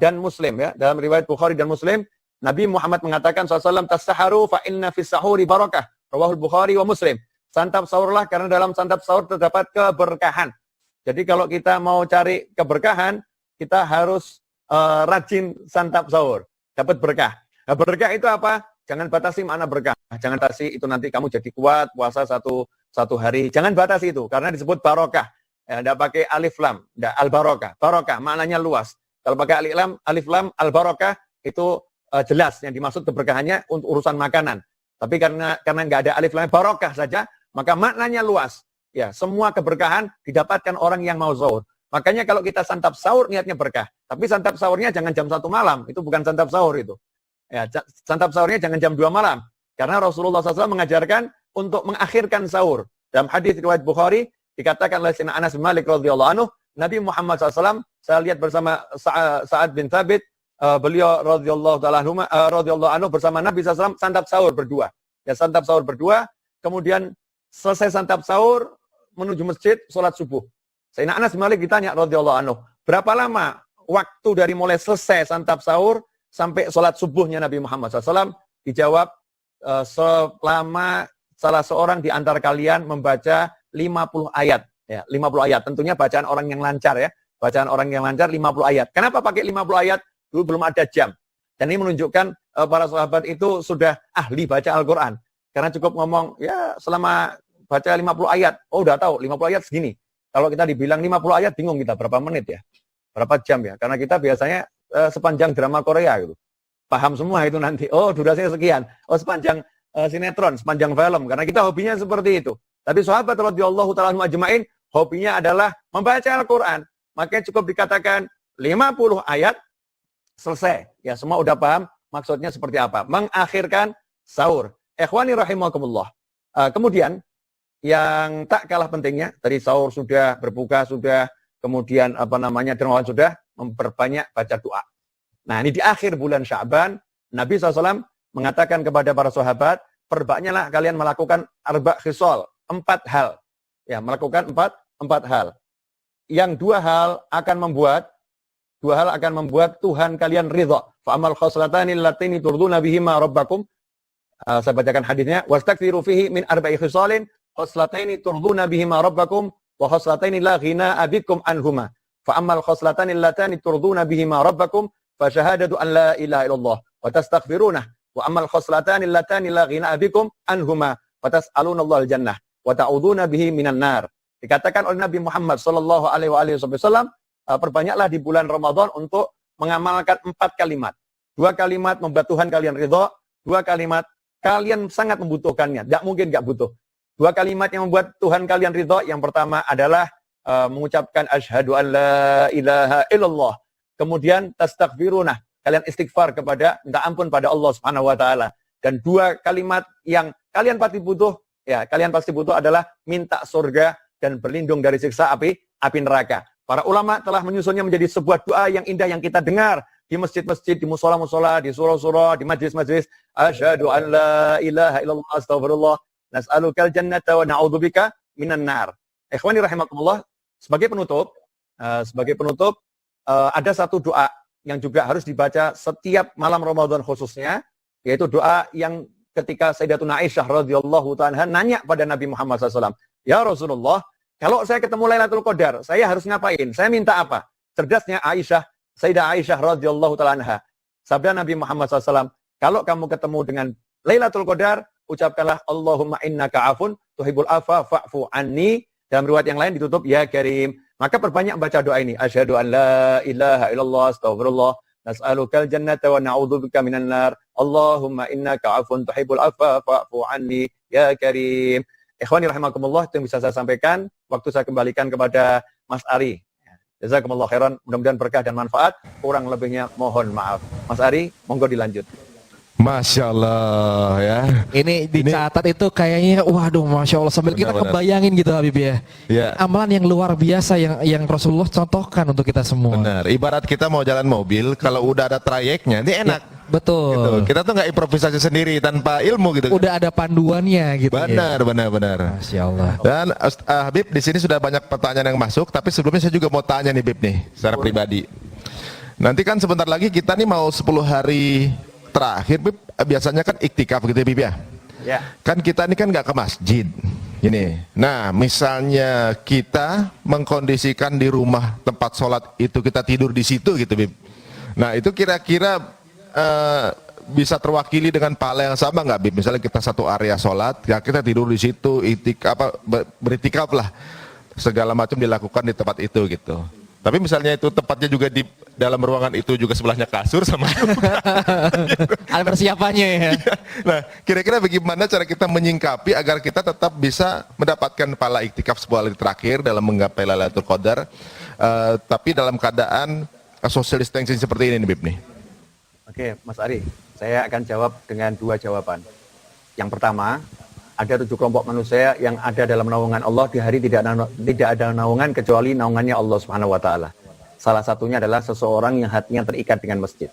dan Muslim ya. Dalam riwayat Bukhari dan Muslim, Nabi Muhammad mengatakan SAW, tasaharu fa inna fis sahuri barakah. Rawahul Bukhari wa Muslim. Santap sahurlah karena dalam santap sahur terdapat keberkahan. Jadi kalau kita mau cari keberkahan, kita harus rajin santap sahur. Dapat berkah. Nah, berkah itu apa? Jangan batasi makna berkah. Jangan batasi itu nanti kamu jadi kuat puasa satu hari. Jangan batasi itu karena disebut barokah. Ya, tidak pakai alif lam, tidak al barokah. Barokah maknanya luas. Kalau pakai alif lam al barokah itu jelas yang dimaksud keberkahannya untuk urusan makanan. Tapi karena nggak ada alif lam barokah saja, maka maknanya luas. Ya, semua keberkahan didapatkan orang yang mau sahur. Makanya kalau kita santap sahur niatnya berkah. Tapi santap sahurnya jangan jam 1 malam. Itu bukan santap sahur itu. Ya, santap sahurnya jangan jam 2 malam. Karena Rasulullah SAW mengajarkan untuk mengakhirkan sahur. Dalam hadis riwayat Bukhari, dikatakan oleh Sayyidina Anas bin Malik radhiyallahu anhu, Nabi Muhammad SAW, saya lihat bersama Sa'ad bin Thabit, beliau radhiyallahu anhu bersama Nabi SAW santap sahur berdua. Ya, santap sahur berdua, kemudian selesai santap sahur, menuju masjid, sholat subuh. Sayyidina Anas bin Malik ditanya radhiyallahu anhu, berapa lama waktu dari mulai selesai santap sahur sampai sholat subuhnya Nabi Muhammad SAW? Dijawab, selama salah seorang di antara kalian membaca 50 ayat. Ya, 50 ayat. Tentunya bacaan orang yang lancar ya. Bacaan orang yang lancar 50 ayat. Kenapa pakai 50 ayat? Dulu belum ada jam. Dan ini menunjukkan para sahabat itu sudah ahli baca Al-Quran. Karena cukup ngomong, ya selama baca 50 ayat. Oh udah tahu, 50 ayat segini. Kalau kita dibilang 50 ayat, bingung kita berapa menit ya. Berapa jam ya. Karena kita biasanya sepanjang drama Korea gitu. Paham semua itu nanti. Oh, durasinya sekian. Oh, sepanjang sinetron, sepanjang film. Karena kita hobinya seperti itu. Tapi sahabat radhiyallahu ta'ala anhum ajma'in, hobinya adalah membaca Al-Quran. Makanya cukup dikatakan 50 ayat selesai. Ya, semua udah paham maksudnya seperti apa. Mengakhirkan sahur. Ikhwani rahimakumullah. Kemudian yang tak kalah pentingnya, dari sahur sudah, berbuka sudah, kemudian dermawan sudah, memperbanyak baca doa. Nah, ini di akhir bulan Sya'ban, Nabi SAW mengatakan kepada para sahabat, perbanyaklah kalian melakukan arba' khisal, 4 hal. Ya, melakukan empat hal. Yang dua hal akan membuat Tuhan kalian ridha. Fa'amal khoslatani latini turduna bihima rabbakum. Saya bacakan hadisnya. Wastakfiru fihi min arba'i khisalin. Khoslataini turduna bihima rabbakum. Wa khoslataini la ghina abikum anhuma. Fa'amal khoslatani latani turduna bihima rabbakum. Fasyahadatu an la ilaha illallah. Wa tastaghfirunah. Wa amal khoslatani latani la ghina abikum anhuma. Wa tas'alunallah al-jannah. Wa ta'uduna bihi minan nar. Dikatakan oleh Nabi Muhammad sallallahu alaihi wasallam, perbanyaklah di bulan Ramadan untuk mengamalkan 4 kalimat. 2 kalimat membuat Tuhan kalian ridha, 2 kalimat kalian sangat membutuhkannya, tidak mungkin enggak butuh. 2 kalimat yang membuat Tuhan kalian ridha, yang pertama adalah mengucapkan asyhadu an la ilaha illallah. Kemudian tastaghfirunah, kalian istighfar kepada minta ampun pada Allah Subhanahu wa taala. Dan 2 kalimat yang kalian pasti butuh adalah minta surga dan berlindung dari siksa api neraka. Para ulama telah menyusunnya menjadi sebuah doa yang indah yang kita dengar di masjid-masjid, di musola-musola, di surau-surau, di majlis-majlis. Asyhadu an la ilaha illallah astaghfirullah nas'alukal jannata wa na'udzubika minan nar. Ikhwani rahimakumullah, sebagai penutup ada satu doa yang juga harus dibaca setiap malam Ramadan khususnya, yaitu doa yang ketika Sayyidatuna Aisyah radhiyallahu ta'ala nanya pada Nabi Muhammad SAW, "Ya Rasulullah, kalau saya ketemu Lailatul Qadar, saya harus ngapain? Saya minta apa?" Cerdasnya Sayyidah Aisyah radhiyallahu ta'ala anha. Sabda Nabi Muhammad SAW, "Kalau kamu ketemu dengan Lailatul Qadar, ucapkanlah Allahumma innaka afun tuhibbul afa fa'fu anni." Dalam riwayat yang lain ditutup, "Ya Karim." Maka perbanyak baca doa ini. Asyhadu an la ilaha illallah astaghfirullah nas'alukal jannata wa na'udzubika minan nar. Allahumma innaka afun tuhibbul afwa fa'fu anni ya karim. Ikhwani rahimakumullah, itu yang bisa saya sampaikan. Waktu saya kembalikan kepada Mas Ari. Jazakumullah khairan, mudah-mudahan berkah dan manfaat. Kurang lebihnya mohon maaf. Mas Ari, monggo dilanjut. Masya Allah ya. Ini dicatat itu kayaknya, waduh, Masya Allah. Sambil kita kebayangin gitu Habib ya. Amalan yang luar biasa yang Rasulullah contohkan untuk kita semua. Benar, ibarat kita mau jalan mobil, kalau udah ada trayeknya, ini enak. Ya, betul. Gitu. Kita tuh nggak improvisasi sendiri tanpa ilmu gitu. Udah ada panduannya gitu. Benar, ya. benar. Masya Allah. Dan Habib, di sini sudah banyak pertanyaan yang masuk, tapi sebelumnya saya juga mau tanya nih Habib nih, secara pribadi. Nanti kan sebentar lagi kita nih mau 10 hari terakhir, Bib, biasanya kan iktikaf gitu ya, Bib ya. Ya. Kan kita ini kan nggak ke masjid. Ini. Nah, misalnya kita mengkondisikan di rumah tempat sholat itu kita tidur di situ gitu, Bib. Nah, itu kira-kira bisa terwakili dengan pahala yang sama nggak, Bib? Misalnya kita satu area sholat, ya kita tidur di situ, beritikaf lah, segala macam dilakukan di tempat itu gitu. Tapi misalnya itu tempatnya juga di dalam ruangan itu juga sebelahnya kasur sama ada persiapannya ya. Nah, kira-kira bagaimana cara kita menyingkapi agar kita tetap bisa mendapatkan pahala iktikaf 10 hari terakhir dalam menggapai Lailatul Qadar, tapi dalam keadaan social distancing seperti ini nih, Bib nih. Oke, Mas Ari, saya akan jawab dengan 2 jawaban. Yang pertama, ada 7 kelompok manusia yang ada dalam naungan Allah di hari tidak ada naungan kecuali naungannya Allah Subhanahu wa taala. Salah satunya adalah seseorang yang hatinya terikat dengan masjid.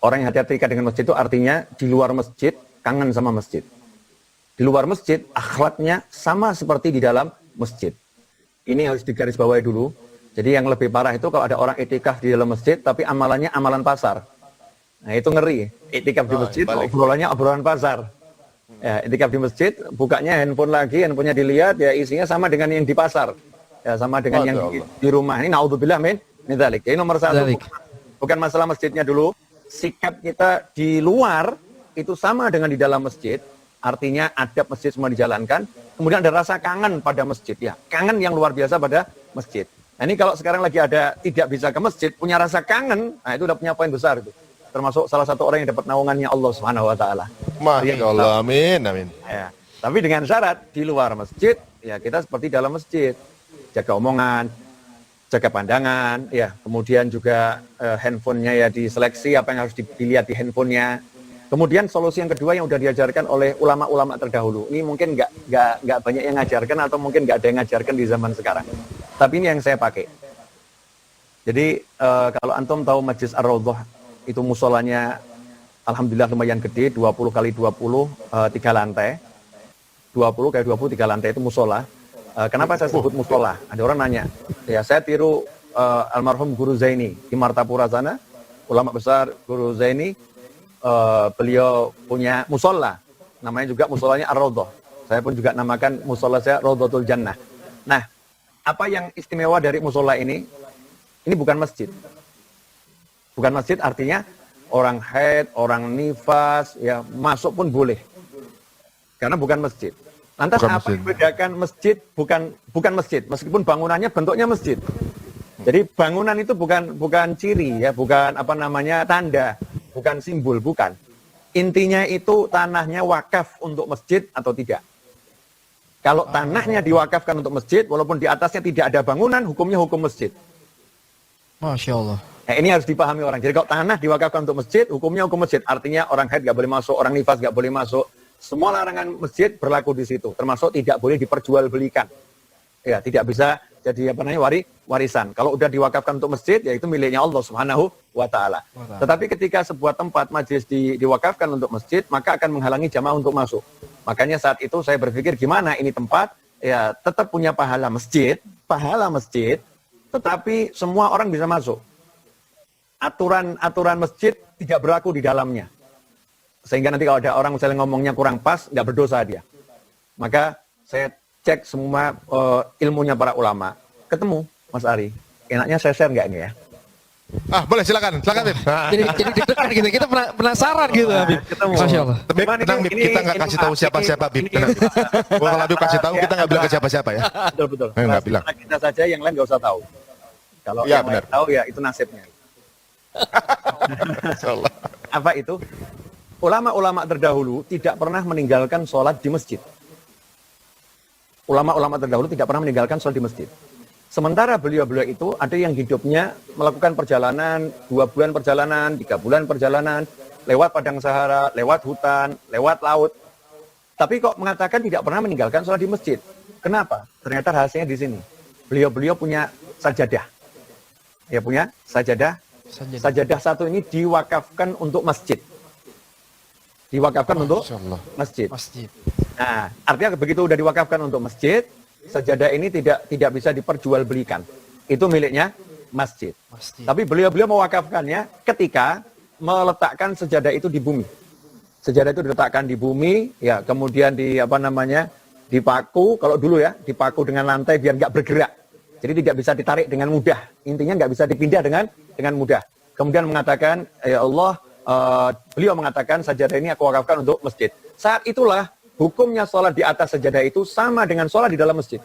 Orang yang hatinya terikat dengan masjid itu artinya di luar masjid kangen sama masjid. Di luar masjid akhlaknya sama seperti di dalam masjid. Ini harus digarisbawahi dulu. Jadi yang lebih parah itu kalau ada orang iktikaf di dalam masjid tapi amalannya amalan pasar. Nah, itu ngeri. Iktikaf di masjid, obrolannya obrolan pasar. Ya, iktikaf di masjid, bukanya handphone lagi, handphonenya dilihat, ya isinya sama dengan yang di pasar. Ya, sama dengan yang di rumah. Ini naudzubillah min dzalik. Jadi nomor 1 bukan masalah masjidnya dulu. Sikap kita di luar itu sama dengan di dalam masjid. Artinya adab masjid semua dijalankan. Kemudian ada rasa kangen pada masjid. Ya, kangen yang luar biasa pada masjid. Nah, ini kalau sekarang lagi ada tidak bisa ke masjid, punya rasa kangen, nah itu udah punya poin besar itu. Termasuk salah satu orang yang dapat naungannya Allah Subhanahu wa taala. Masya Allah, amin. Ya. Tapi dengan syarat di luar masjid, ya kita seperti dalam masjid. Jaga omongan, jaga pandangan, ya, kemudian juga handphonenya ya diseleksi apa yang harus dilihat di handphonenya. Kemudian solusi yang kedua yang sudah diajarkan oleh ulama-ulama terdahulu, ini mungkin nggak banyak yang ngajarkan atau mungkin nggak ada yang ngajarkan di zaman sekarang. Tapi ini yang saya pakai. Jadi kalau antum tahu Masjid Ar-Raudhah itu musolanya alhamdulillah lumayan gede, 20 kali 20, 3 lantai. 20 kali 20, 3 lantai itu musola. Kenapa saya sebut musola? Ada orang nanya. Ya, saya tiru almarhum Guru Zaini di Martapura sana, ulama besar Guru Zaini. Beliau punya musola, namanya juga musolanya Ar-Raudhah. Saya pun juga namakan musola saya Raudhatul Jannah. Nah, apa yang istimewa dari musola ini? Ini bukan masjid. Bukan masjid artinya orang haid, orang nifas, ya masuk pun boleh. Karena bukan masjid. Lantas bukan apa masjid. Yang membedakan masjid bukan masjid, meskipun bangunannya bentuknya masjid. Jadi bangunan itu bukan ciri ya, bukan apa namanya tanda, bukan simbol, bukan. Intinya itu tanahnya wakaf untuk masjid atau tidak. Kalau tanahnya diwakafkan untuk masjid, walaupun di atasnya tidak ada bangunan, hukumnya hukum masjid. Masya Allah. Nah, ini harus dipahami orang. Jadi kalau tanah diwakafkan untuk masjid, hukumnya hukum masjid. Artinya orang haid nggak boleh masuk, orang nifas nggak boleh masuk. Semua larangan masjid berlaku di situ. Termasuk tidak boleh diperjualbelikan. Ya, tidak bisa jadi apa namanya warisan. Kalau udah diwakafkan untuk masjid, ya itu miliknya Allah Subhanahu wa Ta'ala. Tetapi ketika sebuah tempat majelis diwakafkan untuk masjid, maka akan menghalangi jamaah untuk masuk. Makanya saat itu saya berpikir gimana ini tempat ya tetap punya pahala masjid, tetapi semua orang bisa masuk. Aturan masjid tidak berlaku di dalamnya. Sehingga nanti kalau ada orang misalnya ngomongnya kurang pas, nggak berdosa dia. Maka saya cek semua ilmunya para ulama. Ketemu, Mas Ari. Enaknya saya share nggak ini ya? Boleh silakan Bib. Jadi deg-degan gitu, kita penasaran gitu, Bib. Masya Allah. Tapi tenang Bib, kita nggak kasih tahu siapa-siapa Bib. Kalau Bib kasih tahu, kita nggak bilang ke siapa-siapa ya. Betul. Nggak bilang. Kita saja, yang lain nggak usah tahu. Kalau yang lain tahu ya itu nasibnya. Apa itu? Ulama-ulama terdahulu tidak pernah meninggalkan sholat di masjid. Ulama-ulama terdahulu tidak pernah meninggalkan sholat di masjid. Sementara beliau-beliau itu ada yang hidupnya melakukan perjalanan, 2 bulan perjalanan, 3 bulan perjalanan, lewat padang Sahara, lewat hutan, lewat laut. Tapi kok mengatakan tidak pernah meninggalkan sholat di masjid. Kenapa? Ternyata rahasianya di sini. Beliau-beliau punya sajadah. Ya punya sajadah. Sajadah satu ini diwakafkan untuk masjid. Diwakafkan untuk masjid. Nah, artinya begitu udah diwakafkan untuk masjid, sajadah ini tidak bisa diperjualbelikan. Itu miliknya masjid. Tapi beliau-beliau mewakafkannya ketika meletakkan sajadah itu di bumi. Sajadah itu diletakkan di bumi, ya kemudian dipaku, kalau dulu ya, dipaku dengan lantai biar nggak bergerak. Jadi tidak bisa ditarik dengan mudah. Intinya nggak bisa dipindah dengan mudah. Kemudian mengatakan, ya Allah, beliau mengatakan sajadah ini aku wakafkan untuk masjid. Saat itulah hukumnya sholat di atas sajadah itu sama dengan sholat di dalam masjid.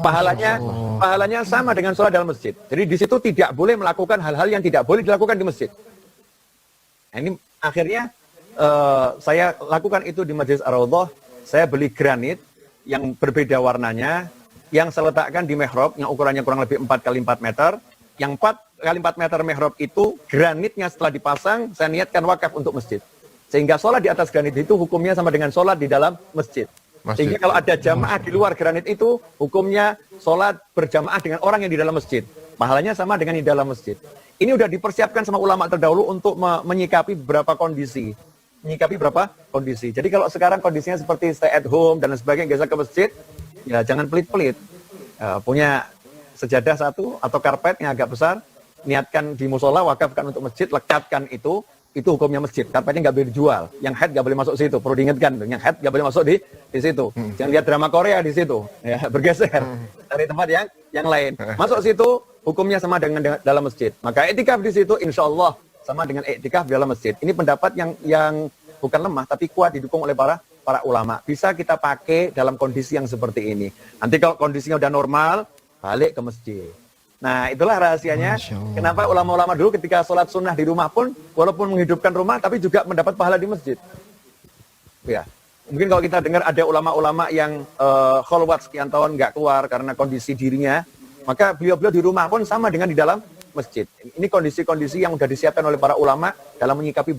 Pahalanya sama dengan sholat dalam masjid. Jadi di situ tidak boleh melakukan hal-hal yang tidak boleh dilakukan di masjid. Nah, ini akhirnya saya lakukan itu di Masjid Ar-Raudhah. Saya beli granit yang berbeda warnanya, yang saya letakkan di mihrab yang ukurannya kurang lebih 4 kali 4 meter. Yang 4 kali 4 meter mihrab itu granitnya setelah dipasang saya niatkan wakaf untuk masjid. Sehingga sholat di atas granit itu hukumnya sama dengan sholat di dalam masjid. Sehingga kalau ada jamaah di luar granit itu hukumnya sholat berjamaah dengan orang yang di dalam masjid. Pahalanya sama dengan di dalam masjid. Ini udah dipersiapkan sama ulama terdahulu untuk menyikapi beberapa kondisi. Jadi kalau sekarang kondisinya seperti stay at home dan sebagainya, geser ke masjid, ya jangan pelit-pelit. Punya sejadah satu atau karpet yang agak besar, niatkan di musola, wakafkan untuk masjid, lekatkan itu hukumnya masjid. Karpetnya nggak boleh dijual. Yang haid nggak boleh masuk situ. Perlu diingatkan, yang haid nggak boleh masuk di situ. Jangan lihat drama Korea di situ. Ya, bergeser dari tempat yang lain. Masuk situ, hukumnya sama dengan dalam masjid. Maka iktikaf di situ, insya Allah sama dengan iktikaf di dalam masjid. Ini pendapat yang bukan lemah, tapi kuat didukung oleh para ulama. Bisa kita pakai dalam kondisi yang seperti ini. Nanti kalau kondisinya udah normal, balik ke masjid. Nah, itulah rahasianya kenapa ulama-ulama dulu ketika sholat sunnah di rumah pun, walaupun menghidupkan rumah, tapi juga mendapat pahala di masjid. Ya, mungkin kalau kita dengar ada ulama-ulama yang kholwat sekian tahun nggak keluar karena kondisi dirinya Maka beliau-beliau di rumah pun sama dengan di dalam masjid. Ini kondisi-kondisi yang sudah disiapkan oleh para ulama dalam menyikapi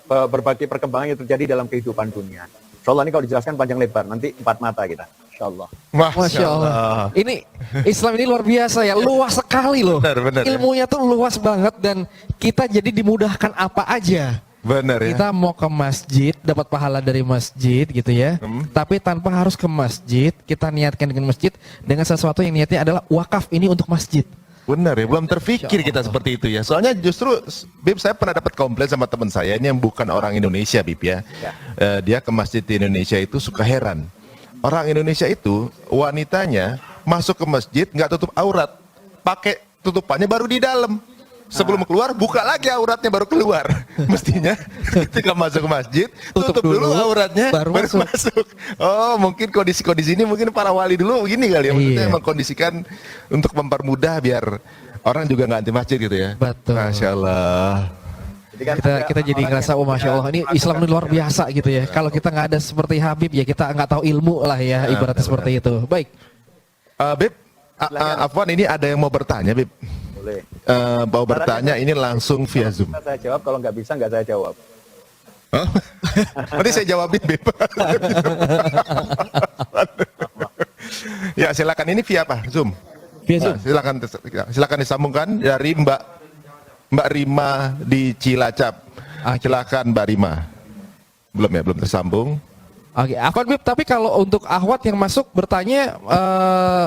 berbagai perkembangan yang terjadi dalam kehidupan dunia. Insya Allah ini kalau dijelaskan panjang lebar, nanti 4 mata kita. Insya Allah. Masya Allah. Ini Islam ini luar biasa ya, luas sekali loh. Benar, ilmunya tuh luas banget dan kita jadi dimudahkan apa aja. Benar ya. Kita mau ke masjid, dapat pahala dari masjid gitu ya. Tapi tanpa harus ke masjid, kita niatkan dengan masjid dengan sesuatu yang niatnya adalah wakaf ini untuk masjid. Benar ya, belum terfikir kita seperti itu ya. Soalnya justru, Bib, saya pernah dapat komplain sama teman saya, ini yang bukan orang Indonesia, Bib ya. Dia ke masjid di Indonesia itu suka heran. Orang Indonesia itu, wanitanya masuk ke masjid nggak tutup aurat. Pakai tutupannya baru di dalam. Sebelum keluar, buka lagi auratnya baru keluar. Mestinya ketika masuk ke masjid, tutup dulu auratnya, baru masuk. Oh, mungkin kondisi-kondisi ini mungkin para wali dulu gini kali ya. Maksudnya mengkondisikan untuk mempermudah biar orang juga nggak anti masjid gitu ya. Betul. Masya Allah. Kita jadi ngerasa, oh Masya Allah, ini Islam ini luar biasa gitu ya. Kalau kita nggak ada seperti Habib ya kita nggak tahu ilmu lah ya, ibaratnya seperti itu. Baik. Bib, Afwan ini ada yang mau bertanya, Bib. Boleh. Mau bertanya ini langsung via Zoom. Saya jawab, kalau nggak bisa nggak saya jawab. Oh? Nanti saya jawabin, Bib. Ya silakan, ini via apa? Zoom. Via Zoom. Silakan disambungkan dari Mbak Rima di Cilacap. Silakan Mbak Rima. Belum tersambung. Oke, Afwan Bib, tapi kalau untuk akhwat yang masuk bertanya,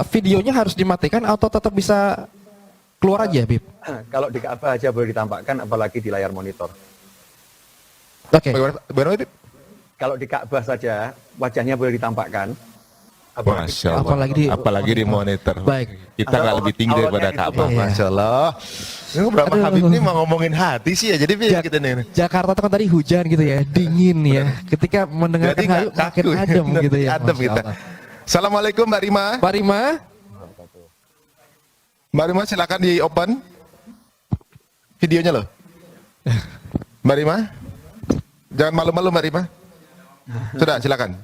videonya harus dimatikan atau tetap bisa keluar aja, Bib? Kalau di Ka'bah aja boleh ditampakkan, apalagi di layar monitor. Oke. Bagaimana, Bib? Kalau di Ka'bah saja wajahnya boleh ditampakkan. Masya Allah. Apalagi di monitor. Baik. Kita nggak lebih tinggi daripada Ka'bah. Masya Allah. Ini berapa Habib ini mau ngomongin hati sih ya. Jadi kita nih. Jakarta tuh kan tadi hujan gitu ya, dingin ya. Ketika mendengarkan Habib makin adem gitu ya. Adem kita. Assalamualaikum Mbak Rima. Mbak Rima. Mbak Rima silakan di open videonya loh. Mbak Rima, jangan malu-malu Mbak Rima. Sudah silakan.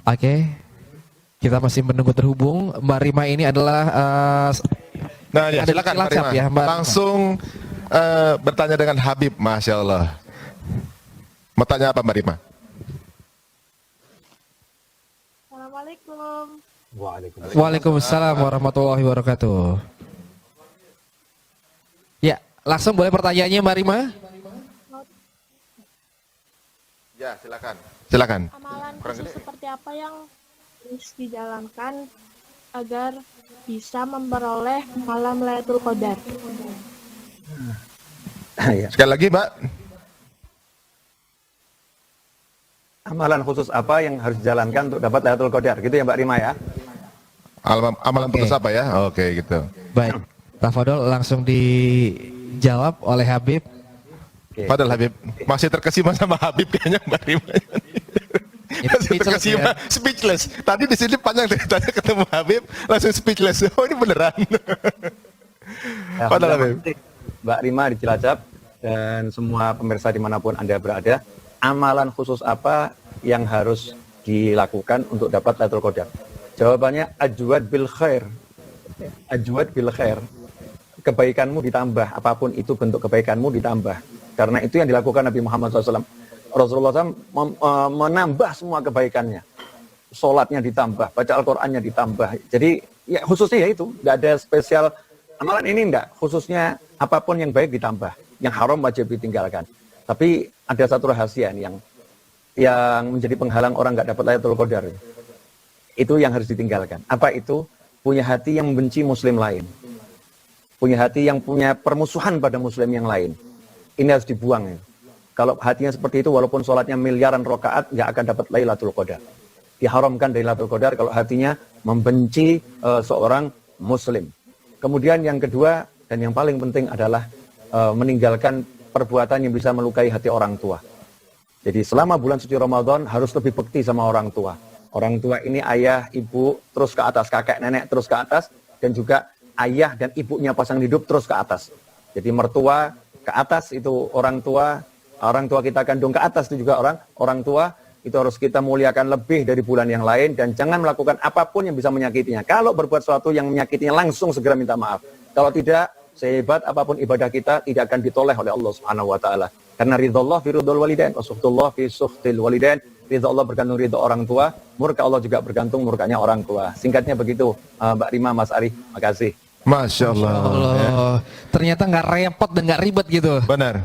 Oke, kita masih menunggu terhubung. Mbak Rima ini adalah nah ya silakan Mbak Rima. Ya, Mbak. Langsung bertanya dengan Habib, Masya Allah. Mau tanya apa Mbak Rima? Assalamualaikum. Waalaikumsalam warahmatullahi wabarakatuh. Ya, langsung boleh pertanyaannya Mbak Rima? Ya, silakan. Silakan. Amalan khusus seperti apa yang harus dijalankan agar bisa memperoleh malam Lailatul Qadar? Sekali lagi, Mbak. Amalan khusus apa yang harus dijalankan untuk dapat Lailatul Qadar? Gitu ya Mbak Rima ya? Amalan khusus apa ya? Oke, gitu. Baik, Pak Fadol langsung dijawab oleh Habib. Padahal Habib masih terkesima sama Habib kayaknya Mbak Rima. Masih terkesima, speechless. Tadi di sini panjang ceritanya ketemu Habib, langsung speechless. Oh ini beneran. Padahal Habib. Mbak Rima di Cilacap dan semua pemirsa dimanapun Anda berada, amalan khusus apa yang harus dilakukan untuk dapat Lailatul Qadar? Jawabannya ajwad bil khair. Ajwad bil khair. Kebaikanmu ditambah, apapun itu bentuk kebaikanmu ditambah. Karena itu yang dilakukan Nabi Muhammad SAW. Rasulullah SAW menambah semua kebaikannya. Sholatnya ditambah, baca Al-Qur'annya ditambah. Jadi ya khususnya ya itu, nggak ada spesial. Amalan ini enggak, khususnya apapun yang baik ditambah. Yang haram wajib ditinggalkan. Tapi ada satu rahasia nih yang menjadi penghalang orang nggak dapat Lailatul Qadar. Itu yang harus ditinggalkan. Apa itu? Punya hati yang membenci muslim lain. Punya hati yang punya permusuhan pada muslim yang lain. Ini harus dibuang ya. Kalau hatinya seperti itu, walaupun sholatnya miliaran rakaat, nggak akan dapat Lailatul Qadar. Diharamkan dari Lailatul Qadar kalau hatinya membenci seorang muslim. Kemudian yang kedua dan yang paling penting adalah meninggalkan perbuatan yang bisa melukai hati orang tua. Jadi selama bulan suci Ramadan harus lebih bekti sama orang tua. Orang tua ini ayah, ibu, terus ke atas, kakek, nenek, terus ke atas, dan juga ayah dan ibunya pasangan hidup terus ke atas. Jadi mertua ke atas itu orang tua kita kandung ke atas itu juga orang tua, itu harus kita muliakan lebih dari bulan yang lain dan jangan melakukan apapun yang bisa menyakitinya. Kalau berbuat sesuatu yang menyakitinya langsung segera minta maaf. Kalau tidak, sehebat apapun ibadah kita tidak akan ditoleh oleh Allah Subhanahu wa taala. Karena ridhallah fi ridhal walidain wa sukhtullah fi sukhtil walidain. Ridha Allah bergantung ridha orang tua, murka Allah juga bergantung murkanya orang tua. Singkatnya begitu, Mbak Rima, Mas Ari. Makasih. Masya Allah. Allah. Ternyata nggak repot dan nggak ribet gitu. Benar.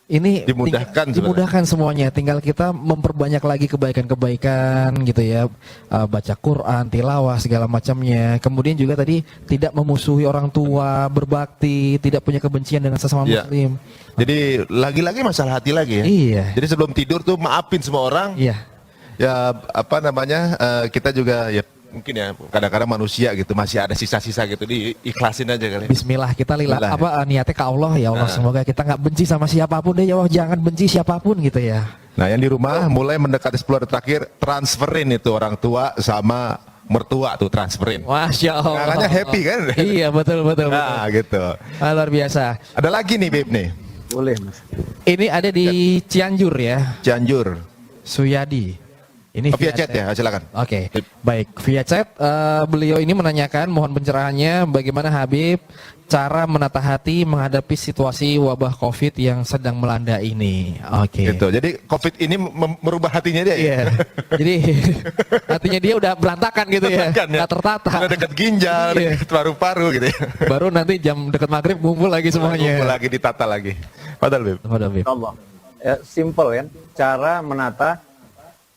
Ini Dimudahkan dimudahkan semuanya. Tinggal kita memperbanyak lagi kebaikan-kebaikan gitu ya. Baca Quran, tilawah segala macamnya. Kemudian juga tadi tidak memusuhi orang tua, berbakti, tidak punya kebencian dengan sesama Iya. muslim. Jadi lagi-lagi masalah hati lagi ya. Iya. Jadi sebelum tidur tuh maafin semua orang. Iya. Ya apa namanya, kita juga ya mungkin ya kadang-kadang manusia gitu masih ada sisa-sisa gitu, diikhlasin aja kali. Bismillah, kita lillah Bismillah, niatnya ke Allah ya Allah, semoga kita nggak benci sama siapapun deh ya Allah, jangan benci siapapun gitu ya. Nah yang di rumah mulai mendekati 10 hari terakhir, transferin itu orang tua sama mertua tuh, transferin. Masya Allah. Makanya happy kan? Iya betul. Nah gitu. Luar biasa. Ada lagi nih Beb nih, Boleh, Mas. Ini ada di Cianjur ya, Cianjur. Suyadi. Ini Via chat ya, silakan. Oke, baik. Via chat, beliau ini menanyakan, mohon pencerahannya, bagaimana Habib cara menata hati menghadapi situasi wabah COVID yang sedang melanda ini. Oke. Gitu. Jadi COVID ini merubah hatinya dia. Iya. Jadi hatinya dia udah berantakan gitu ya, Berantakan ya. nggak tertata. Udah dekat ginjal, Iya. dekat paru-paru gitu ya. Baru nanti jam dekat maghrib ngumpul lagi semuanya. Kumpul lagi, ditata lagi. Padahal Beb. Waduh, Habib. Allah. Ya, simple kan, cara menata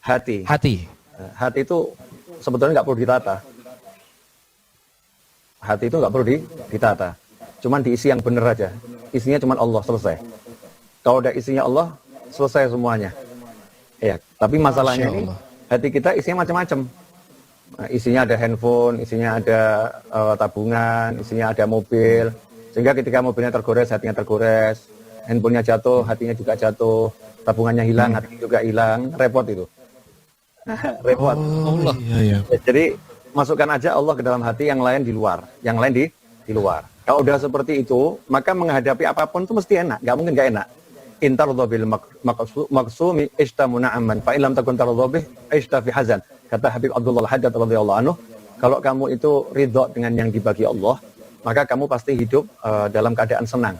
hati. Hati. Hati itu sebetulnya nggak perlu ditata. Hati itu nggak perlu ditata. Cuman diisi yang benar aja. Isinya cuman Allah, selesai. Kalau udah isinya Allah, selesai semuanya. Ya, tapi masalahnya ini hati kita isinya macam-macam. Nah, isinya ada handphone, isinya ada tabungan, isinya ada mobil. Sehingga ketika mobilnya tergores, hatinya tergores. Handphonenya jatuh, hatinya juga jatuh. Tabungannya hilang, hatinya juga hilang. Repot itu. Repot. Allah. Iya. Jadi masukkan aja Allah ke dalam hati, yang lain di luar, yang lain di luar. Kalau udah seperti itu, maka menghadapi apapun itu mesti enak, nggak mungkin nggak enak. Intaradha bil maqsumi ishtamuna amman fa illam takun taradha bih ishta fi hazan. Kata Habib Abdullah Al-Haddad radhiyallahu anhu, kalau kamu itu ridho dengan yang dibagi Allah, maka kamu pasti hidup dalam keadaan senang.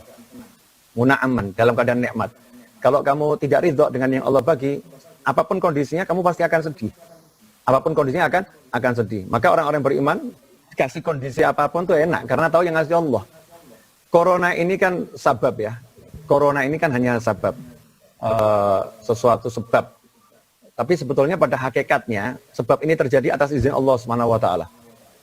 Muna'aman, dalam keadaan nikmat. Kalau kamu tidak ridho dengan yang Allah bagi, apapun kondisinya kamu pasti akan sedih. Apapun kondisinya akan sedih. Maka orang-orang beriman dikasih kondisi apapun tuh enak karena tahu yang ngasih Allah. Corona ini kan sabab ya. Corona ini kan hanya sabab, sesuatu sebab. Tapi sebetulnya pada hakikatnya sebab ini terjadi atas izin Allah Subhanahu wa taala.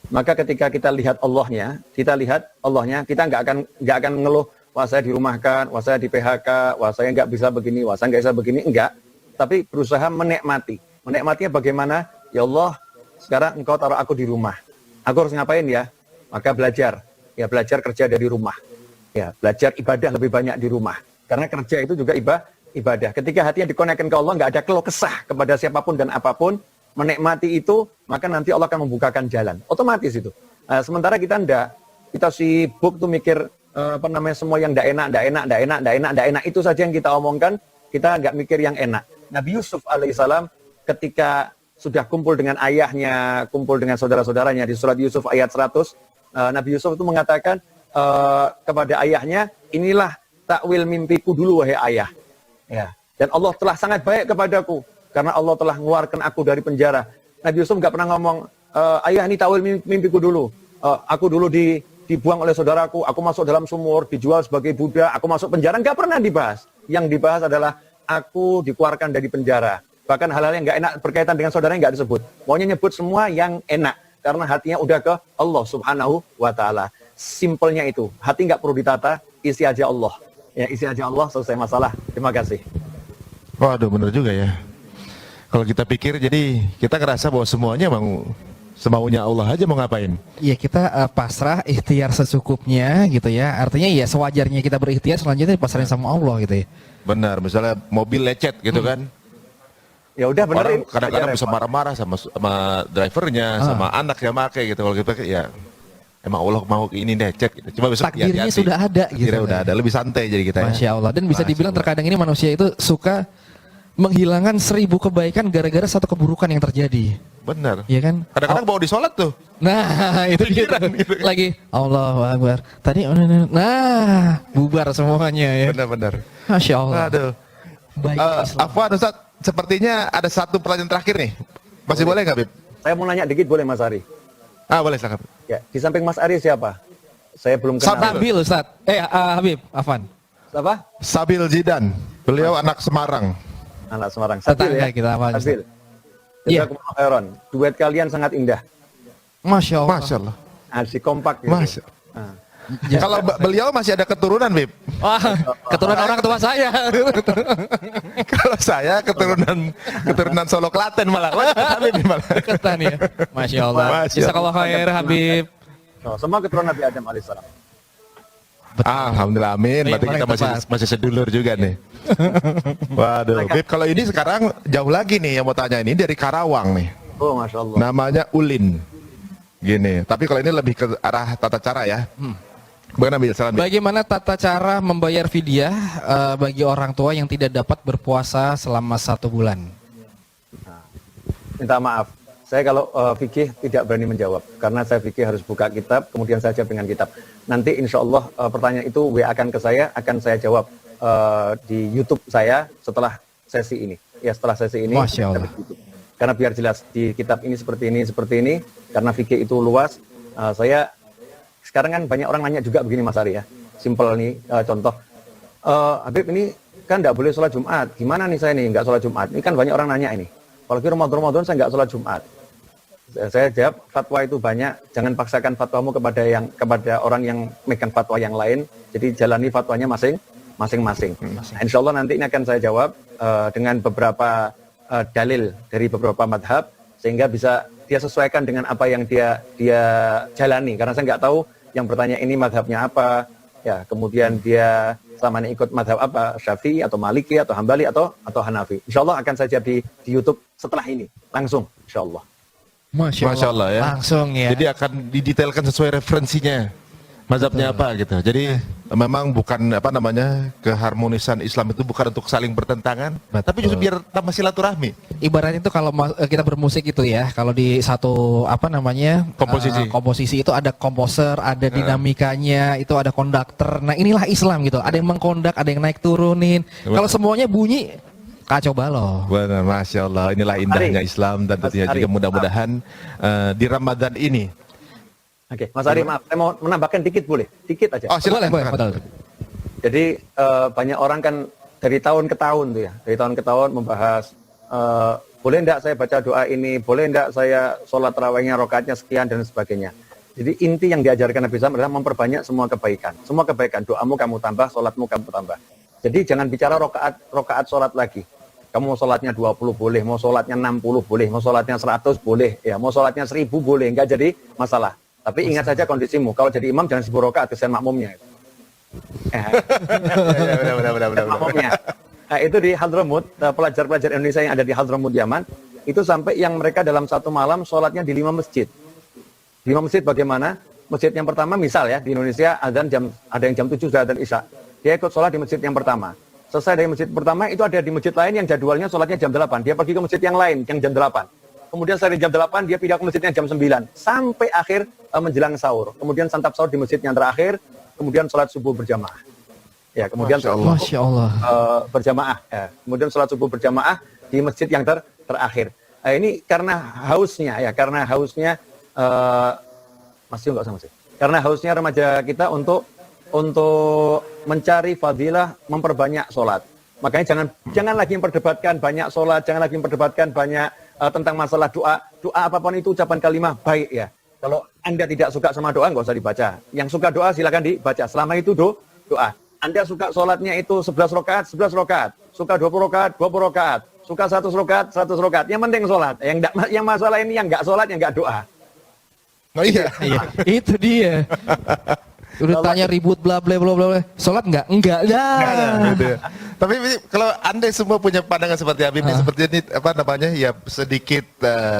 Maka ketika kita lihat Allahnya, kita nggak akan ngeluh, wah saya dirumahkan, wah saya di PHK, wah saya nggak bisa begini, wah saya nggak bisa begini, enggak. Tapi berusaha menikmati. Menikmatinya bagaimana? Ya Allah, sekarang engkau taruh aku di rumah. Aku harus ngapain ya? Maka belajar. Ya belajar kerja dari rumah. Ya belajar ibadah lebih banyak di rumah. Karena kerja itu juga ibadah. Ketika hatinya dikonekkan ke Allah, nggak ada keluh kesah kepada siapapun dan apapun. Menikmati itu, maka nanti Allah akan membukakan jalan. Otomatis itu. Sementara kita enggak. Kita sibuk tuh mikir, semua yang enggak enak. Itu saja yang kita omongkan. Kita nggak mikir yang enak. Nabi Yusuf alaihissalam ketika sudah kumpul dengan ayahnya, kumpul dengan saudara-saudaranya di surat Yusuf ayat 100, Nabi Yusuf itu mengatakan kepada ayahnya, inilah takwil mimpiku dulu wahai ayah. Ya. Dan Allah telah sangat baik kepadaku karena Allah telah mengeluarkan aku dari penjara. Nabi Yusuf nggak pernah ngomong, ayah ini takwil mimpiku dulu. Aku dulu dibuang oleh saudaraku, aku masuk dalam sumur, dijual sebagai budak, aku masuk penjara, nggak pernah dibahas. Yang dibahas adalah aku dikeluarkan dari penjara. Bahkan hal-hal yang nggak enak berkaitan dengan saudaranya nggak disebut. Maunya nyebut semua yang enak. Karena hatinya udah ke Allah Subhanahu wa ta'ala. Simpelnya itu. Hati nggak perlu ditata, isi aja Allah. Ya, isi aja Allah, selesai masalah. Terima kasih. Waduh, bener juga ya. Kalau kita pikir, jadi kita ngerasa bahwa semuanya semaunya Allah aja mau ngapain. Iya, kita pasrah, ikhtiar secukupnya gitu ya. Artinya ya sewajarnya kita berikhtiar, selanjutnya dipasrahin sama Allah gitu ya. Benar, misalnya mobil lecet gitu kan. Ya udah benerin. Orang kadang-kadang bisa marah-marah sama drivernya, sama anak yang pakai gitu. Kalau kita ya emang Allah mau ini lecet gitu. Coba besok Takdirnya hati-hati. sudah ada gitu. Takdirnya udah ada, lebih santai jadi kita ya. Masya Allah. Dan bisa dibilang terkadang ini manusia itu suka menghilangkan 1000 kebaikan gara-gara satu keburukan yang terjadi. Benar. Iya kan? Kadang-kadang bawa di sholat tuh. Nah, itu dia tuh. gitu kan. Lagi Allahu Akbar. Tadi bubar semuanya ya. Benar-benar. Masya Allah. Aduh. Baik Islam. Afwan Ustaz, sepertinya ada satu pertanyaan terakhir nih. Masih boleh nggak, Bib? Saya mau nanya dikit boleh Mas Ari? Boleh silakan. Ya, di samping Mas Ari siapa? Saya belum kenal. Sabil Ustaz. Habib, Afan. Apa? Sabil Jidan. Beliau anak Semarang. Anak Semarang. Tetangga kita apa? Sabil. Iya. Jazakumullah khairan. Duet kalian sangat indah. Masya Allah. Masya Allah. Asik kompak gitu. Masya. Nah. Kalau beliau masih ada keturunan, Bib. Wah, keturunan orang tua saya. Kalau saya keturunan Solo Klaten malah. Habib malah. Deketan ya. Masya Allah. Masya Jazakallah khair Habib. Oh, semua keturunan Nabi Adam alaihissalam. Alhamdulillah, amin. Berarti Paling kita tepat. masih sedulur juga nih. Waduh, Bib, kalau ini sekarang jauh lagi nih yang mau tanya, ini dari Karawang nih. Oh, Masya Allah. Namanya Ulin. Gini, tapi kalau ini lebih ke arah tata cara ya. Bagaimana, Bil? Salam, Bil. Bagaimana tata cara membayar fidyah bagi orang tua yang tidak dapat berpuasa selama 1 bulan? Minta maaf. Saya kalau fikih tidak berani menjawab karena saya fikih harus buka kitab, kemudian saya jawab dengan kitab. Nanti insya Allah pertanyaan itu WA akan ke saya, akan saya jawab di YouTube saya setelah sesi ini. Ya setelah sesi ini. Masya Allah. Karena biar jelas di kitab ini seperti ini. Karena fikih itu luas. Saya sekarang kan banyak orang nanya juga begini Mas Ari ya. Simpel nih contoh. Habib ini kan nggak boleh sholat Jumat. Gimana nih saya nih nggak sholat Jumat? Ini kan banyak orang nanya ini. Apalagi Ramadan saya nggak sholat Jumat. Saya jawab fatwa itu banyak, jangan paksakan fatwamu kepada orang yang megang fatwa yang lain. Jadi jalani fatwanya masing-masing. Nah, insya Allah nanti ini akan saya jawab dengan beberapa dalil dari beberapa madhab sehingga bisa dia sesuaikan dengan apa yang dia jalani. Karena saya nggak tahu yang bertanya ini madhabnya apa, ya kemudian dia sama ikut madhab apa, Syafi'i atau Maliki atau Hambali atau Hanafi. Insya Allah akan saya jawab di YouTube setelah ini langsung, insya Allah. Masya Allah ya. Langsung ya. Jadi akan didetailkan sesuai referensinya. Mazhabnya apa gitu. Jadi memang bukan keharmonisan Islam itu bukan untuk saling bertentangan, tapi justru biar tambah silaturahmi. Ibaratnya itu kalau kita bermusik itu ya, kalau di satu komposisi itu ada komposer, ada dinamikanya, itu ada konduktor. Nah inilah Islam gitu. Ada yang mengkondak, ada yang naik turunin. Kalau semuanya bunyi kacau balau. Benar, Masya Allah. Inilah indahnya Islam dan tentunya juga mudah-mudahan di Ramadan ini. Oke, Mas Ari maaf, saya mau menambahkan dikit boleh? Dikit aja. Oh, silakan. Boleh. Jadi banyak orang kan dari tahun ke tahun tuh ya, dari tahun ke tahun membahas boleh enggak saya baca doa ini, boleh enggak saya sholat tarawihnya rakaatnya sekian dan sebagainya. Jadi inti yang diajarkan Nabi SAW adalah memperbanyak semua kebaikan, doamu kamu tambah, sholatmu kamu tambah. Jadi jangan bicara rokaat sholat lagi. Kamu mau sholatnya 20 boleh, mau sholatnya 60 boleh, mau sholatnya 100 boleh, ya mau sholatnya 1000 boleh, enggak jadi masalah. Tapi ingat saja kondisimu, kalau jadi imam jangan 10 rokaat, kesian makmumnya. Benar. Makmumnya. Nah, itu di Hadramut, pelajar-pelajar Indonesia yang ada di Hadramut Yaman, itu sampai yang mereka dalam satu malam sholatnya di 5 masjid. 5 masjid bagaimana? Masjid yang pertama misal ya, di Indonesia ada yang jam 7 sudah adzan Isya. Dia ikut sholat di masjid yang pertama. Selesai dari masjid pertama, itu ada di masjid lain yang jadwalnya sholatnya jam 8. Dia pergi ke masjid yang lain, yang jam 8. Kemudian setelah jam 8, dia pindah ke masjidnya jam 9. Sampai akhir menjelang sahur. Kemudian santap sahur di masjid yang terakhir. Kemudian sholat subuh berjamaah. Ya, kemudian Masya Allah. Berjamaah. Ya. Kemudian sholat subuh berjamaah di masjid yang terakhir. Ini karena hausnya, karena hausnya remaja kita untuk mencari fadilah, memperbanyak sholat. Makanya jangan lagi memperdebatkan banyak sholat, jangan lagi memperdebatkan banyak tentang masalah doa. Doa apapun itu ucapan kalimat baik ya. Kalau Anda tidak suka sama doa, nggak usah dibaca. Yang suka doa silakan dibaca. Selama itu doa. Anda suka sholatnya itu 11 rakaat, 11 rakaat. Suka 20 rakaat, 20 rakaat. Suka 100 rakaat, 100 rakaat. Yang penting sholat. Yang masalah ini yang nggak sholat, yang nggak doa. Oh iya. Itu dia. Udah tanya ribut bla bla bla bla. Salat enggak? Enggak. Gitu. Tapi kalau Anda semua punya pandangan seperti Habib ini, seperti ini ya sedikit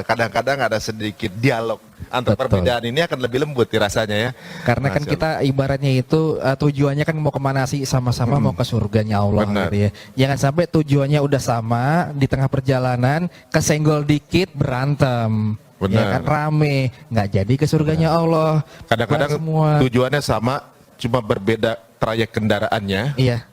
kadang-kadang ada sedikit dialog Antara Betul. perbedaan ini akan lebih lembut rasanya ya. Karena kan Masya kita ibaratnya itu tujuannya kan mau kemana sih, sama-sama mau ke surganya Allah Benar. gitu ya. Jangan sampai tujuannya udah sama, di tengah perjalanan kesenggol dikit berantem. Benar. Ya kan rame, nggak jadi ke surganya Allah. Kadang-kadang Buat semua. tujuannya sama, cuma berbeda trayek kendaraannya. Iya.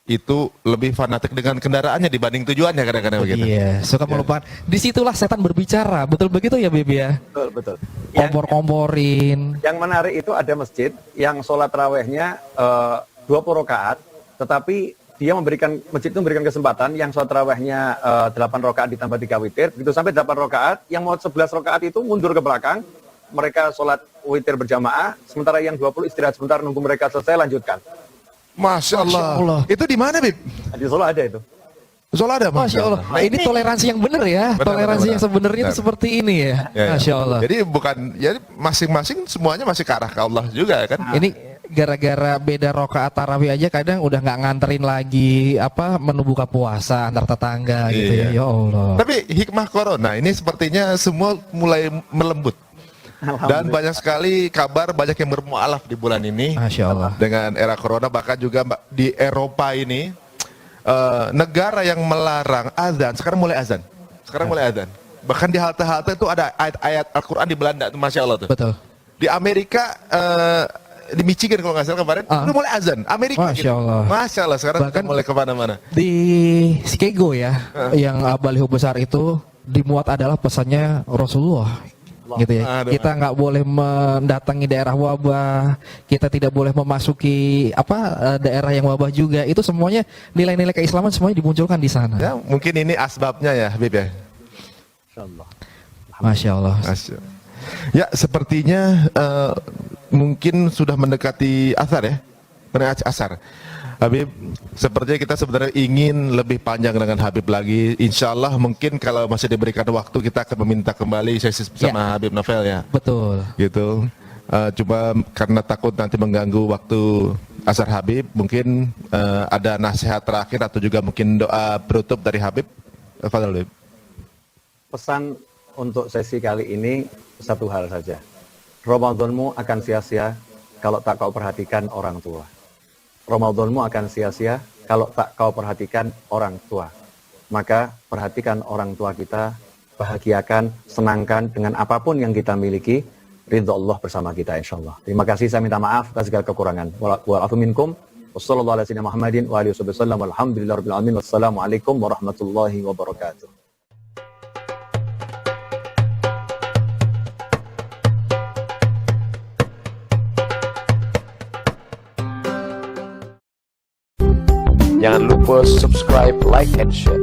Itu lebih fanatik dengan kendaraannya dibanding tujuannya kadang-kadang begitu. Iya, suka melupakan. Disitulah setan berbicara, betul begitu ya Bib ya? Betul, betul. Yang, Kompor-komporin. yang menarik itu ada masjid yang sholat tarawehnya 20 rakaat, tetapi dia masjid itu memberikan kesempatan yang sholat tarawehnya 8 rakaat ditambah 3 witir, begitu sampai 8 rakaat, yang mau 11 rakaat itu mundur ke belakang, mereka sholat witir berjamaah, sementara yang 20 istirahat sebentar nunggu mereka selesai lanjutkan. Masya Allah. Itu di mana, Bib? Di Solo ada itu. Solo ada, Masya Allah. Nah, ini toleransi yang benar ya. Benar, Toleransi benar, yang sebenarnya itu benar. seperti ini ya. Ya, ya. Masya Allah. Jadi jadi masing-masing semuanya masih ke arah ke Allah juga kan. Ini gara-gara beda rokaat tarawih aja kadang udah nggak nganterin lagi menu buka puasa antar tetangga gitu ya. Iya. Ya Allah. Tapi hikmah corona ini sepertinya semua mulai melembut. Dan banyak sekali kabar, banyak yang bermualaf di bulan ini. Masya Allah. Dengan era corona, bahkan juga di Eropa ini negara yang melarang azan sekarang mulai azan. Bahkan di halte-halte itu ada ayat-ayat Al-Quran di Belanda tuh, Masya Allah tuh. Betul. Di Amerika di Michigan kalau nggak salah kemarin udah mulai azan. Amerika Masya gitu. Allah. Masya Allah, sekarang Bahkan udah mulai kemana-mana. Di Chicago ya, yang baliho besar itu dimuat adalah pesannya Rasulullah. Gitu ya. Aduh. Kita nggak boleh mendatangi daerah wabah, kita tidak boleh memasuki daerah yang wabah juga. Itu semuanya nilai-nilai keislaman semuanya dimunculkan di sana. Ya, mungkin ini asbabnya ya, Habib ya. Insyaallah. Masya Allah. Masya. Ya, sepertinya mungkin sudah mendekati asar ya. Mendekati asar. Habib, sepertinya kita sebenarnya ingin lebih panjang dengan Habib lagi. Insya Allah mungkin kalau masih diberikan waktu kita akan meminta kembali sesi bersama Habib Novel ya. Betul. Gitu. Cuma karena takut nanti mengganggu waktu asar Habib, mungkin ada nasihat terakhir atau juga mungkin doa penutup dari Habib. Fadal, Habib. Pesan untuk sesi kali ini satu hal saja. Ramadanmu akan sia-sia kalau tak kau perhatikan orang tua. Ramadanmu akan sia-sia kalau tak kau perhatikan orang tua. Maka perhatikan orang tua kita, bahagiakan, senangkan dengan apapun yang kita miliki, ridho Allah bersama kita insyaallah. Terima kasih, saya minta maaf atas segala kekurangan. Wa'afu minkum. Wassallallahu ala sayyidina Muhammadin wa alihi wasallam. Walhamdulillahirabbil alamin. Wassalamualaikum warahmatullahi wabarakatuh. Jangan lupa subscribe, like, and share.